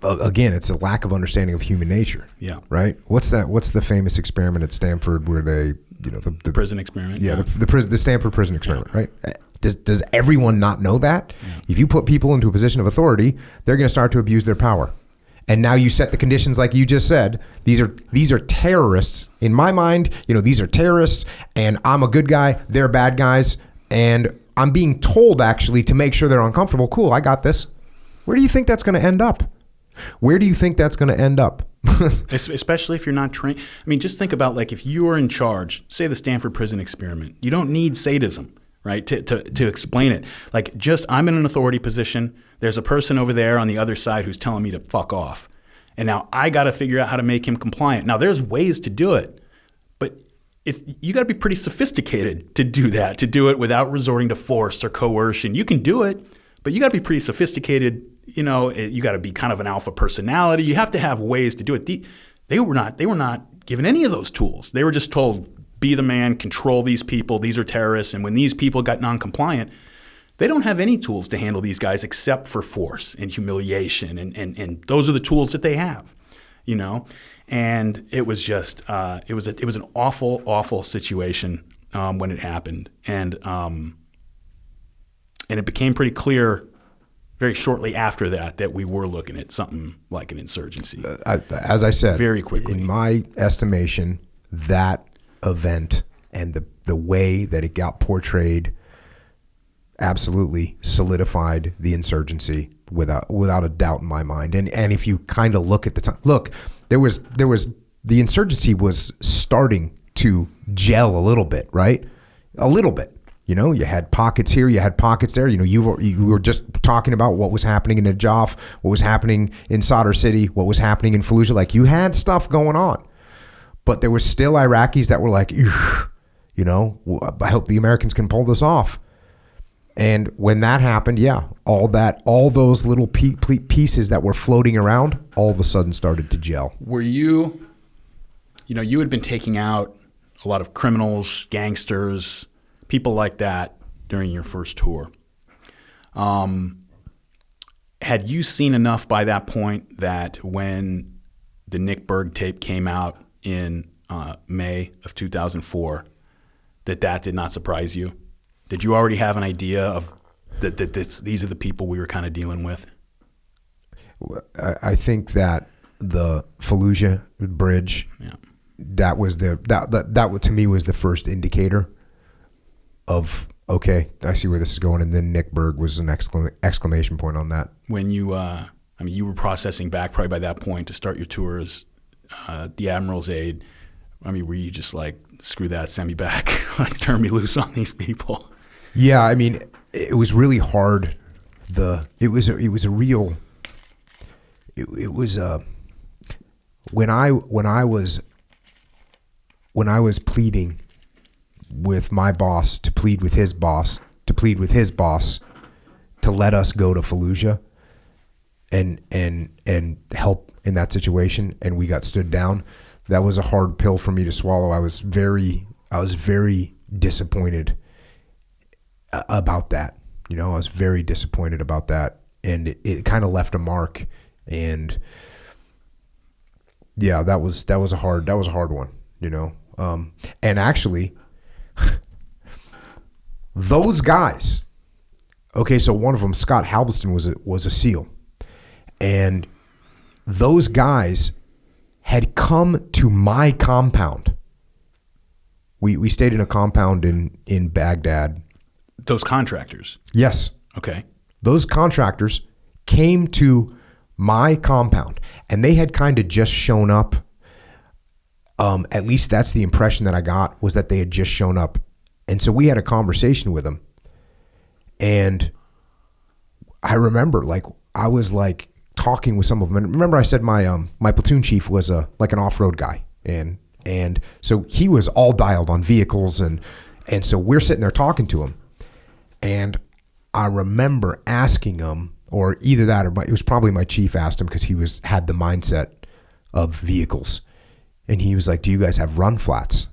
again, it's a lack of understanding of human nature. Yeah. Right? What's the famous experiment at Stanford where they, the prison experiment? Yeah, the Stanford prison experiment, right? Does everyone not know that? Yeah. If you put people into a position of authority, they're going to start to abuse their power. And now you set the conditions like you just said. These are terrorists. In my mind, these are terrorists, and I'm a good guy, they're bad guys, and I'm being told actually to make sure they're uncomfortable. Cool, I got this. Where do you think that's going to end up? Where do you think that's going to end up? Especially if you're not trained. Just think about, like, if you are in charge, say the Stanford prison experiment, you don't need sadism, right? To explain it. Like, just, I'm in an authority position. There's a person over there on the other side who's telling me to fuck off. And now I got to figure out how to make him compliant. Now, there's ways to do it, but if you got to be pretty sophisticated to do that, to do it without resorting to force or coercion. You can do it, but you got to be pretty sophisticated. You know, you got to be kind of an alpha personality. You have to have ways to do it. They were not given any of those tools. They were just told, be the man, control these people. These are terrorists. And when these people got non-compliant, they don't have any tools to handle these guys except for force and humiliation. And those are the tools that they have, you know? And it was just, it was an awful, awful situation when it happened. And it became pretty clear very shortly after that we were looking at something like an insurgency. As I said, very quickly. In my estimation, that event and the way that it got portrayed absolutely solidified the insurgency without a doubt in my mind. And if you kind of look at the time, there was the insurgency was starting to gel a little bit, right? A little bit. You know, you had pockets here, you had pockets there. You know, you were just talking about what was happening in Najaf, what was happening in Sadr City, what was happening in Fallujah. Like, you had stuff going on, but there was still Iraqis that were like, you know, I hope the Americans can pull this off. And when that happened, yeah, all those little pieces that were floating around all of a sudden started to gel. Were you had been taking out a lot of criminals, gangsters, people like that during your first tour. Had you seen enough by that point that when the Nick Berg tape came out in May of 2004, that did not surprise you? Did you already have an idea of that these are the people we were kind of dealing with? I think that the Fallujah bridge, that was that to me was the first indicator of, okay, I see where this is going. And then Nick Berg was an exclamation point on that. When you were processing back probably by that point to start your tours, the Admiral's Aid. I mean, were you just like, screw that, send me back, like, turn me loose on these people? Yeah, I mean, it was really hard. When I was pleading with my boss to plead with his boss to plead with his boss to let us go to Fallujah and help in that situation, and we got stood down. That was a hard pill for me to swallow. I was very disappointed about that. You know, I was very disappointed about that, and it kind of left a mark. And yeah, that was a hard one. You know, and actually, those guys. Okay, so one of them, Scott Halveston, was a SEAL, and those guys had come to my compound. We stayed in a compound in Baghdad. Those contractors? Yes. Okay. Those contractors came to my compound, and they had kind of just shown up. At least that's the impression that I got, was that they had just shown up. And so we had a conversation with them. And I remember, like, I was like talking with some of them. And remember I said my platoon chief was like an off-road guy. And so he was all dialed on vehicles. And so we're sitting there talking to him. And I remember asking him, or either that, or it was probably my chief asked him, because he had the mindset of vehicles. And he was like, do you guys have run flats?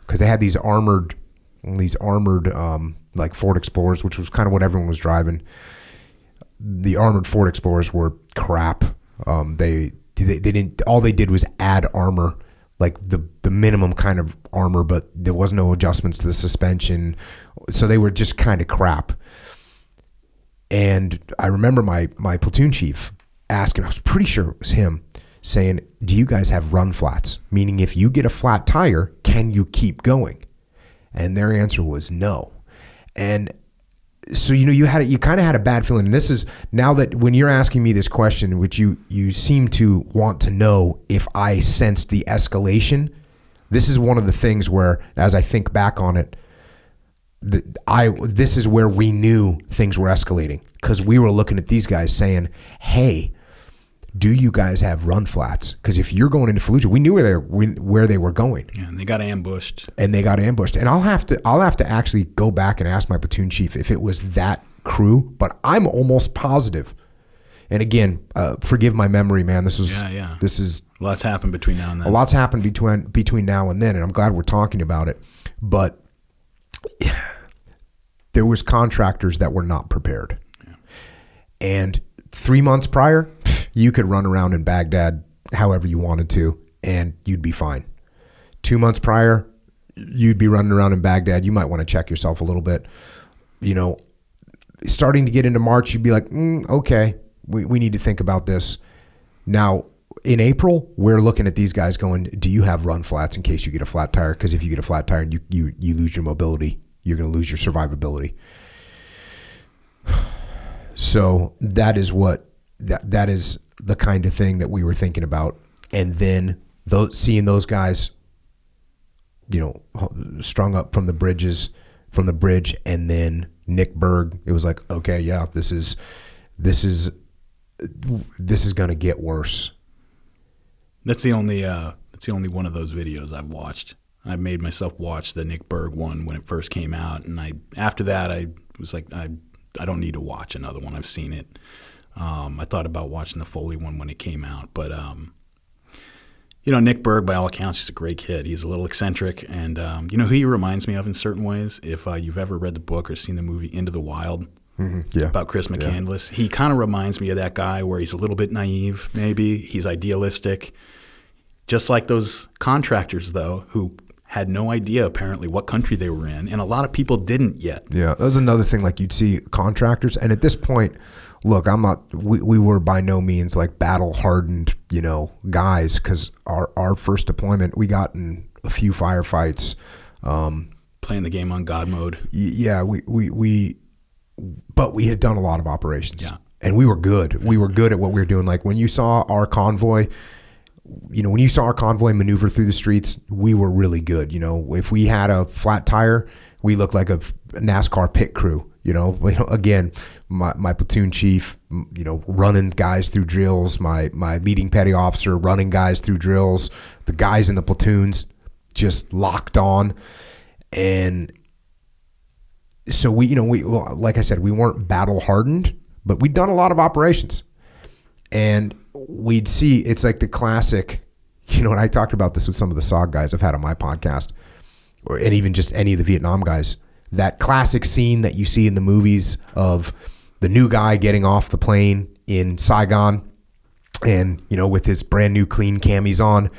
Because they had these armored like Ford Explorers, which was kind of what everyone was driving. The armored Ford Explorers were crap. They didn't. All they did was add armor, like the minimum kind of armor, but there was no adjustments to the suspension, so they were just kind of crap. And I remember my platoon chief asking, I was pretty sure it was him, saying, do you guys have run flats? Meaning, if you get a flat tire, can you keep going? And their answer was no. And so, you know, you kind of had a bad feeling. And this is, now that when you're asking me this question, which you seem to want to know if I sensed the escalation, this is one of the things where, as I think back on it, this is where we knew things were escalating, because we were looking at these guys saying, hey, do you guys have run flats? Because if you're going into Fallujah, we knew where they were going. Yeah, and they got ambushed. And I'll have to actually go back and ask my platoon chief if it was that crew, but I'm almost positive. And again, forgive my memory, man. This is a lot's happened between now and then. A lot's happened between now and then, and I'm glad we're talking about it. But there was contractors that were not prepared. Yeah. And 3 months prior, you could run around in Baghdad however you wanted to, and you'd be fine. 2 months prior, you'd be running around in Baghdad. You might want to check yourself a little bit. Starting to get into March, you'd be like, okay, we need to think about this. Now, in April, we're looking at these guys going, do you have run flats in case you get a flat tire? Because if you get a flat tire and you lose your mobility, you're going to lose your survivability. So that is that is the kind of thing that we were thinking about. And then seeing those guys, strung up from the bridge, and then Nick Berg, it was like, okay, yeah, this is going to get worse. That's the only one of those videos I've watched. I made myself watch the Nick Berg one when it first came out, and after that I was like, I don't need to watch another one. I've seen it. I thought about watching the Foley one when it came out, but Nick Berg, by all accounts, is a great kid. He's a little eccentric, and who he reminds me of in certain ways. If you've ever read the book or seen the movie Into the Wild, about Chris McCandless, he kind of reminds me of that guy where he's a little bit naive, maybe. He's idealistic. Just like those contractors, though, who had no idea, apparently, what country they were in, and a lot of people didn't yet. Yeah, that was another thing. Like, you'd see contractors, and at this point, look, we were by no means like battle-hardened, guys, because our first deployment, we got in a few firefights. Playing the game on God mode. Yeah, but we had done a lot of operations. Yeah. And we were good. Yeah. We were good at what we were doing. Like, when you saw our convoy maneuver through the streets, we were really good. If we had a flat tire, we looked like a NASCAR pit crew. Again, my platoon chief, running guys through drills, my leading petty officer running guys through drills, the guys in the platoons just locked on. And so we like I said, we weren't battle hardened, but we'd done a lot of operations. And we'd see, it's like the classic, and I talked about this with some of the SOG guys I've had on my podcast, and even just any of the Vietnam guys, that classic scene that you see in the movies of the new guy getting off the plane in Saigon and, with his brand new clean camis on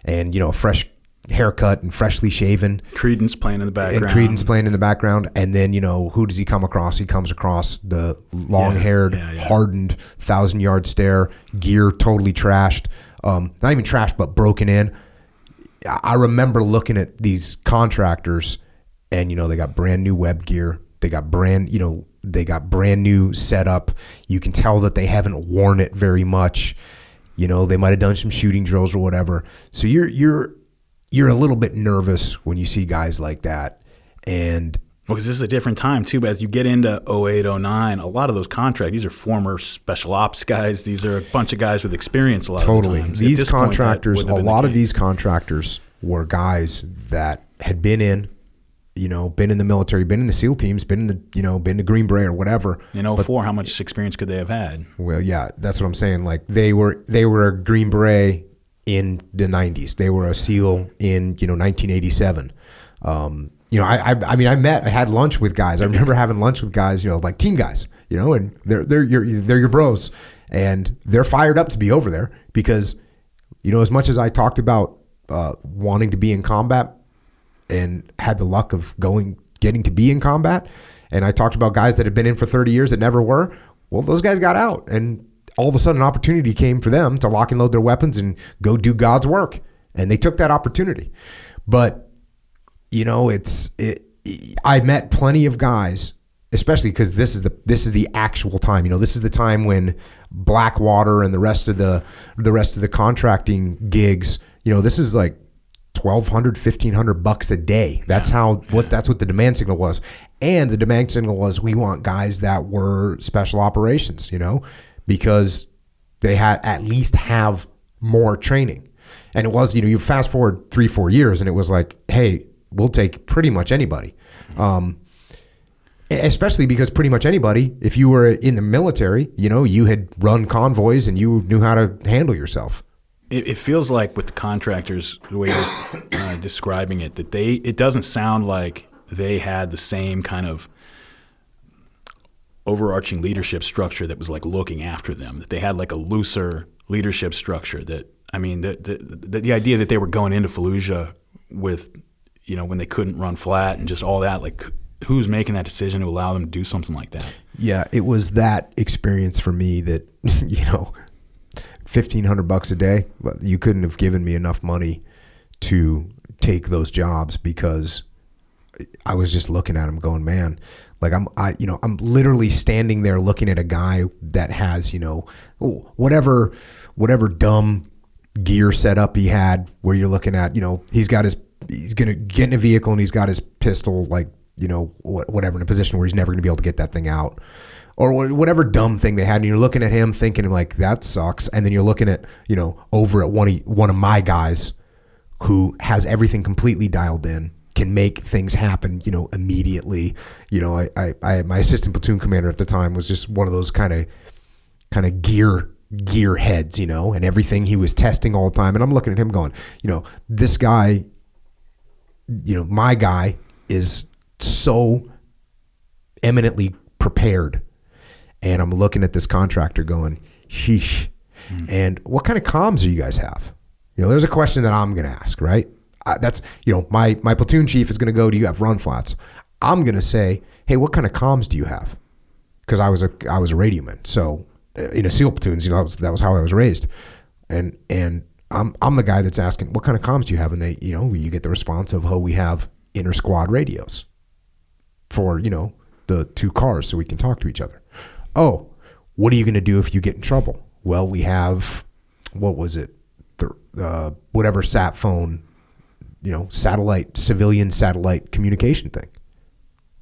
and, a fresh haircut and freshly shaven. Creedence playing in the background. And then, who does he come across? He comes across the long-haired, hardened 1,000-yard stare, gear totally trashed. Not even trashed, but broken in. I remember looking at these contractors and, they got brand new web gear. They got brand new setup. You can tell that they haven't worn it very much. They might have done some shooting drills or whatever. So you're a little bit nervous when you see guys like that. And because this is a different time too, but as you get into 08, 09, a lot of those contracts, these are former special ops guys. These are a bunch of guys with experience a lot of the times. These contractors, a lot of these contractors were guys that had been in the military, been in the SEAL teams, been to Green Beret or whatever. In 04, how much experience could they have had? Well, yeah, that's what I'm saying. Like, they were a Green Beret in the 90s. They were a SEAL in 1987. I had lunch with guys. I remember having lunch with guys, like team guys, and they're your bros, and they're fired up to be over there because, as much as I talked about wanting to be in combat and had the luck of getting to be in combat, and I talked about guys that had been in for 30 years that never were. Well, those guys got out, and all of a sudden an opportunity came for them to lock and load their weapons and go do God's work. And they took that opportunity. But, I met plenty of guys, especially because this is the actual time. This is the time when Blackwater and the rest of the contracting gigs, this is like $1,200, $1,500 a day. That's that's what the demand signal was. And the demand signal was, we want guys that were special operations, because they had at least have more training. And it was, you fast forward 3-4 years and it was like, hey, we'll take pretty much anybody. Especially because pretty much anybody, if you were in the military, you had run convoys and you knew how to handle yourself. It feels like with the contractors, the way you're describing it, that it doesn't sound like they had the same kind of overarching leadership structure that was like looking after them, that they had like a looser leadership structure. That, I mean, the idea that they were going into Fallujah with, when they couldn't run flat and just all that, like who's making that decision to allow them to do something like that? Yeah, it was that experience for me that, $1,500 a day, but you couldn't have given me enough money to take those jobs, because I was just looking at him going, man, like I'm literally standing there looking at a guy that has, whatever dumb gear setup he had, where you're looking at, he's going to get in a vehicle and he's got his pistol, like, whatever, in a position where he's never going to be able to get that thing out, or whatever dumb thing they had. And you're looking at him thinking like, that sucks. And then you're looking at, over at one of my guys who has everything completely dialed in, can make things happen, immediately. My assistant platoon commander at the time was just one of those kind of gear heads, and everything he was testing all the time. And I'm looking at him going, this guy, my guy is so eminently prepared. And I'm looking at this contractor going, sheesh. And what kind of comms do you guys have? There's a question that I'm going to ask, right? That's, my platoon chief is going to go, do you have run flats? I'm going to say, hey, what kind of comms do you have? Because I was a radio man. So in a SEAL platoons, that was how I was raised. And I'm the guy that's asking, what kind of comms do you have? And they, you get the response of, we have inter squad radios for, the two cars so we can talk to each other. Oh, what are you going to do if you get in trouble? Well, we have, what was it? Whatever sat phone, civilian satellite communication thing.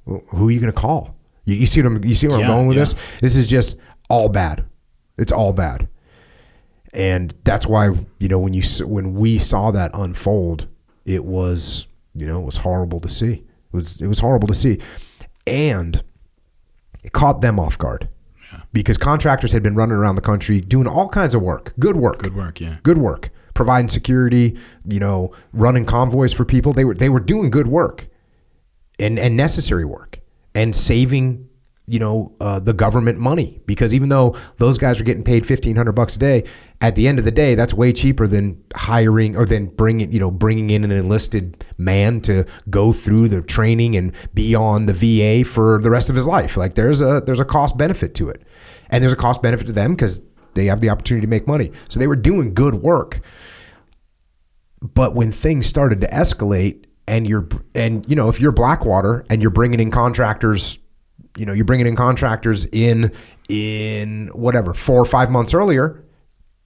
Who are you going to call? You see what I'm going with this? This is just all bad. It's all bad. And that's why, when we saw that unfold, it was, it was horrible to see. It was horrible to see. And it caught them off guard. Yeah. Because contractors had been running around the country doing all kinds of work. Good work. Providing security, running convoys for people. They were doing good work and necessary work, and saving, the government money, because even though those guys are getting paid $1,500 a day, at the end of the day, that's way cheaper than hiring or than bringing in an enlisted man to go through the training and be on the VA for the rest of his life. Like there's a cost benefit to it, and there's a cost benefit to them because they have the opportunity to make money. So they were doing good work. But when things started to escalate, and if you're Blackwater and you're bringing in contractors, in whatever 4 or 5 months earlier,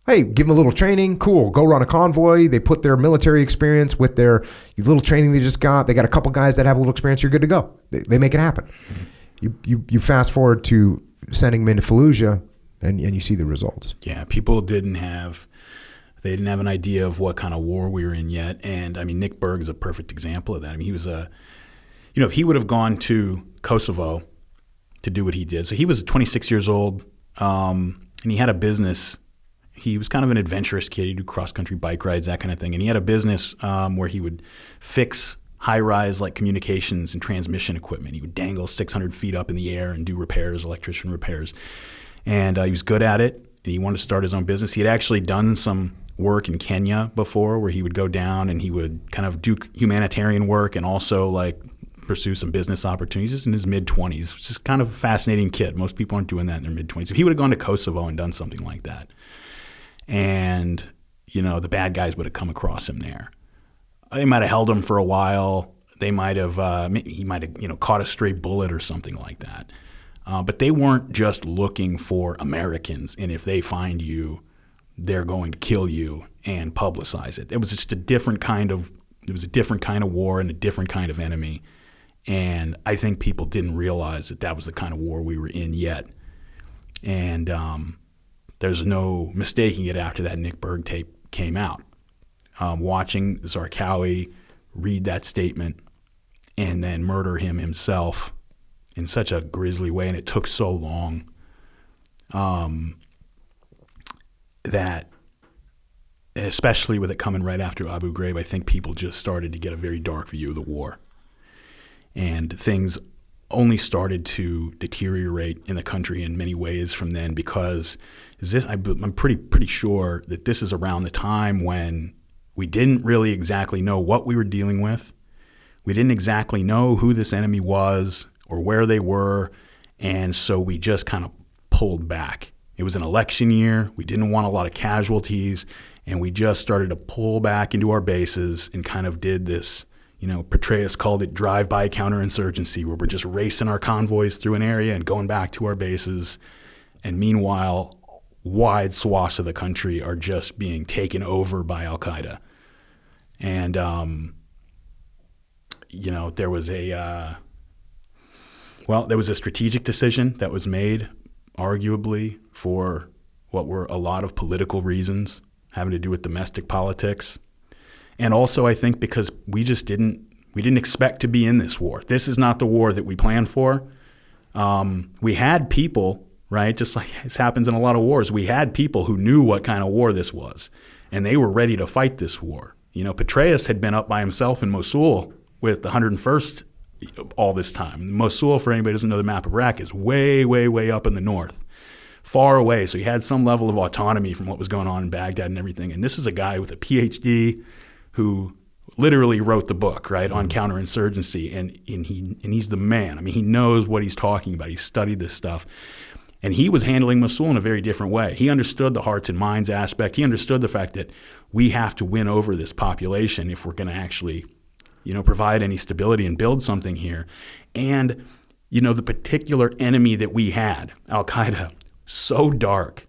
hey, give them a little training, cool, go run a convoy. They put their military experience with their little training they just got. They got a couple guys that have a little experience. You're good to go. They make it happen. You fast forward to sending them into Fallujah, and you see the results. Yeah, people didn't have an idea of what kind of war we were in yet. And I mean, Nick Berg is a perfect example of that. I mean, he was if he would have gone to Kosovo to do what he did. So he was 26 years old, and he had a business. He was kind of an adventurous kid. He'd do cross-country bike rides, that kind of thing. And he had a business where he would fix high-rise like communications and transmission equipment. He would dangle 600 feet up in the air and do repairs, electrician repairs. And he was good at it, and he wanted to start his own business. He had actually done some work in Kenya before, where he would go down and he would kind of do humanitarian work and also like pursue some business opportunities. Just in his mid-20s, which is kind of a fascinating kid. Most people aren't doing that in their mid-20s. If he would have gone to Kosovo and done something like that, and the bad guys would have come across him there, they might have held him for a while. They might have he might have caught a stray bullet or something like that. But they weren't just looking for Americans, and if they find you, they're going to kill you and publicize it. It was just a different kind of It was a different kind of war and a different kind of enemy. And I think people didn't realize that that was the kind of war we were in yet. And there's no mistaking it after that Nick Berg tape came out. Watching Zarqawi read that statement and then murder him himself in such a grisly way, and it took so long that, especially with it coming right after Abu Ghraib, I think people just started to get a very dark view of the war. And things only started to deteriorate in the country in many ways from then, because I'm pretty sure that this is around the time when we didn't really exactly know what we were dealing with. We didn't exactly know who this enemy was or where they were, and so we just kind of pulled back. It was an election year. We didn't want a lot of casualties, and we just started to pull back into our bases and kind of did this, Petraeus called it drive-by counterinsurgency, where we're just racing our convoys through an area and going back to our bases. And meanwhile, wide swaths of the country are just being taken over by Al-Qaeda. And, there was a strategic decision that was made, arguably, for what were a lot of political reasons having to do with domestic politics. And also, I think, because we didn't expect to be in this war. This is not the war that we planned for. We had people, right, just like this happens in a lot of wars, we had people who knew what kind of war this was, and they were ready to fight this war. Petraeus had been up by himself in Mosul with the 101st all this time. Mosul, for anybody who doesn't know the map of Iraq, is way, way, way up in the north, far away. So he had some level of autonomy from what was going on in Baghdad and everything. And this is a guy with a PhD who literally wrote the book, right, on counterinsurgency, and he's the man. I mean, he knows what he's talking about. He studied this stuff. And he was handling Mosul in a very different way. He understood the hearts and minds aspect. He understood the fact that we have to win over this population if we're going to actually, provide any stability and build something here. And, the particular enemy that we had, Al-Qaeda, so dark.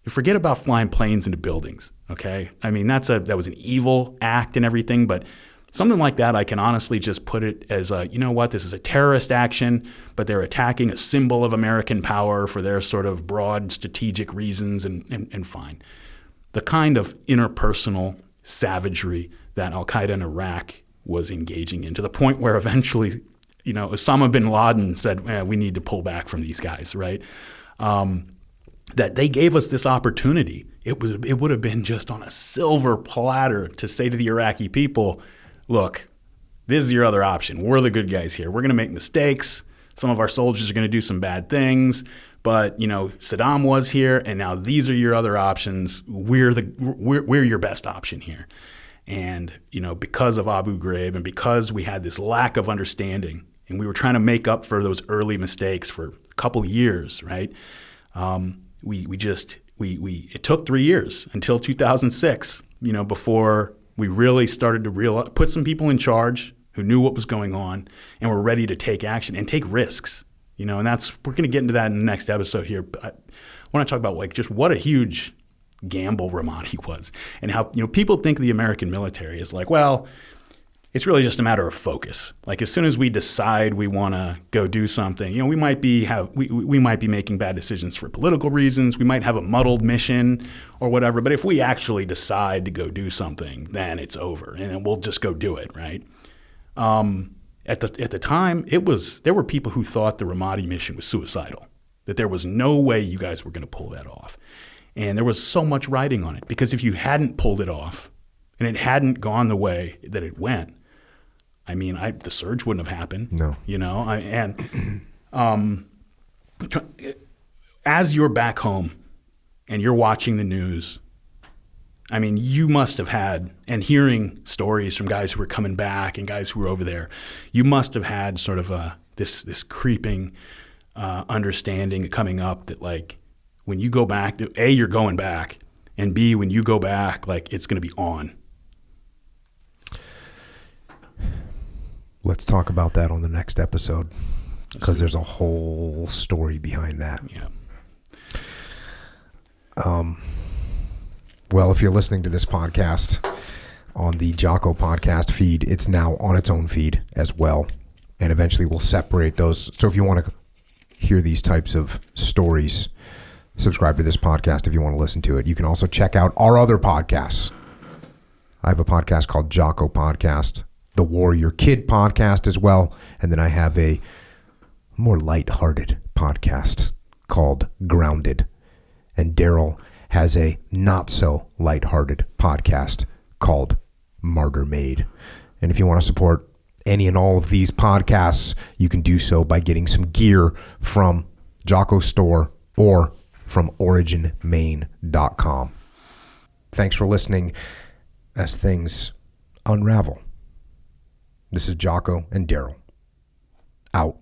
Forget about flying planes into buildings, okay? I mean, that was an evil act and everything, but something like that, I can honestly just put it as this is a terrorist action, but they're attacking a symbol of American power for their sort of broad strategic reasons, and fine. The kind of interpersonal savagery that Al-Qaeda in Iraq was engaging in, to the point where eventually, Osama bin Laden said, we need to pull back from these guys, right? That they gave us this opportunity. It would have been just on a silver platter to say to the Iraqi people, look, this is your other option. We're the good guys here. We're going to make mistakes. Some of our soldiers are going to do some bad things. But, Saddam was here, and now these are your other options. We're your best option here. And, because of Abu Ghraib and because we had this lack of understanding and we were trying to make up for those early mistakes for a couple of years, right? It took 3 years until 2006, before we really started to put some people in charge who knew what was going on and were ready to take action and take risks, and we're going to get into that in the next episode here. But I want to talk about just what a huge gamble Ramadi was, and how, people think of the American military as it's really just a matter of focus. Like, as soon as we decide we want to go do something, we might be making bad decisions for political reasons. We might have a muddled mission or whatever. But if we actually decide to go do something, then it's over, and then we'll just go do it, right? At the time, there were people who thought the Ramadi mission was suicidal, that there was no way you guys were going to pull that off, and there was so much riding on it, because if you hadn't pulled it off and it hadn't gone the way that it went, I mean, the surge wouldn't have happened. No. As you're back home and you're watching the news, I mean, you must have had, and hearing stories from guys who were coming back and guys who were over there, you must have had sort of this creeping understanding coming up that, when you go back, A, you're going back, and B, when you go back, it's going to be on. Let's talk about that on the next episode, because there's a whole story behind that. Yeah. Well, if you're listening to this podcast, on the Jocko podcast feed. It's now on its own feed as well. And eventually we'll separate those. So if you want to hear these types of stories, subscribe to this podcast if you want to listen to it. You can also check out our other podcasts. I have a podcast called Jocko Podcast, the Warrior Kid Podcast as well. And then I have a more lighthearted podcast called Grounded. And Daryl has a not so lighthearted podcast called Martyr Made. And if you want to support any and all of these podcasts, you can do so by getting some gear from Jocko's store or from originmain.com. Thanks for listening as things unravel. This is Jocko and Daryl. Out.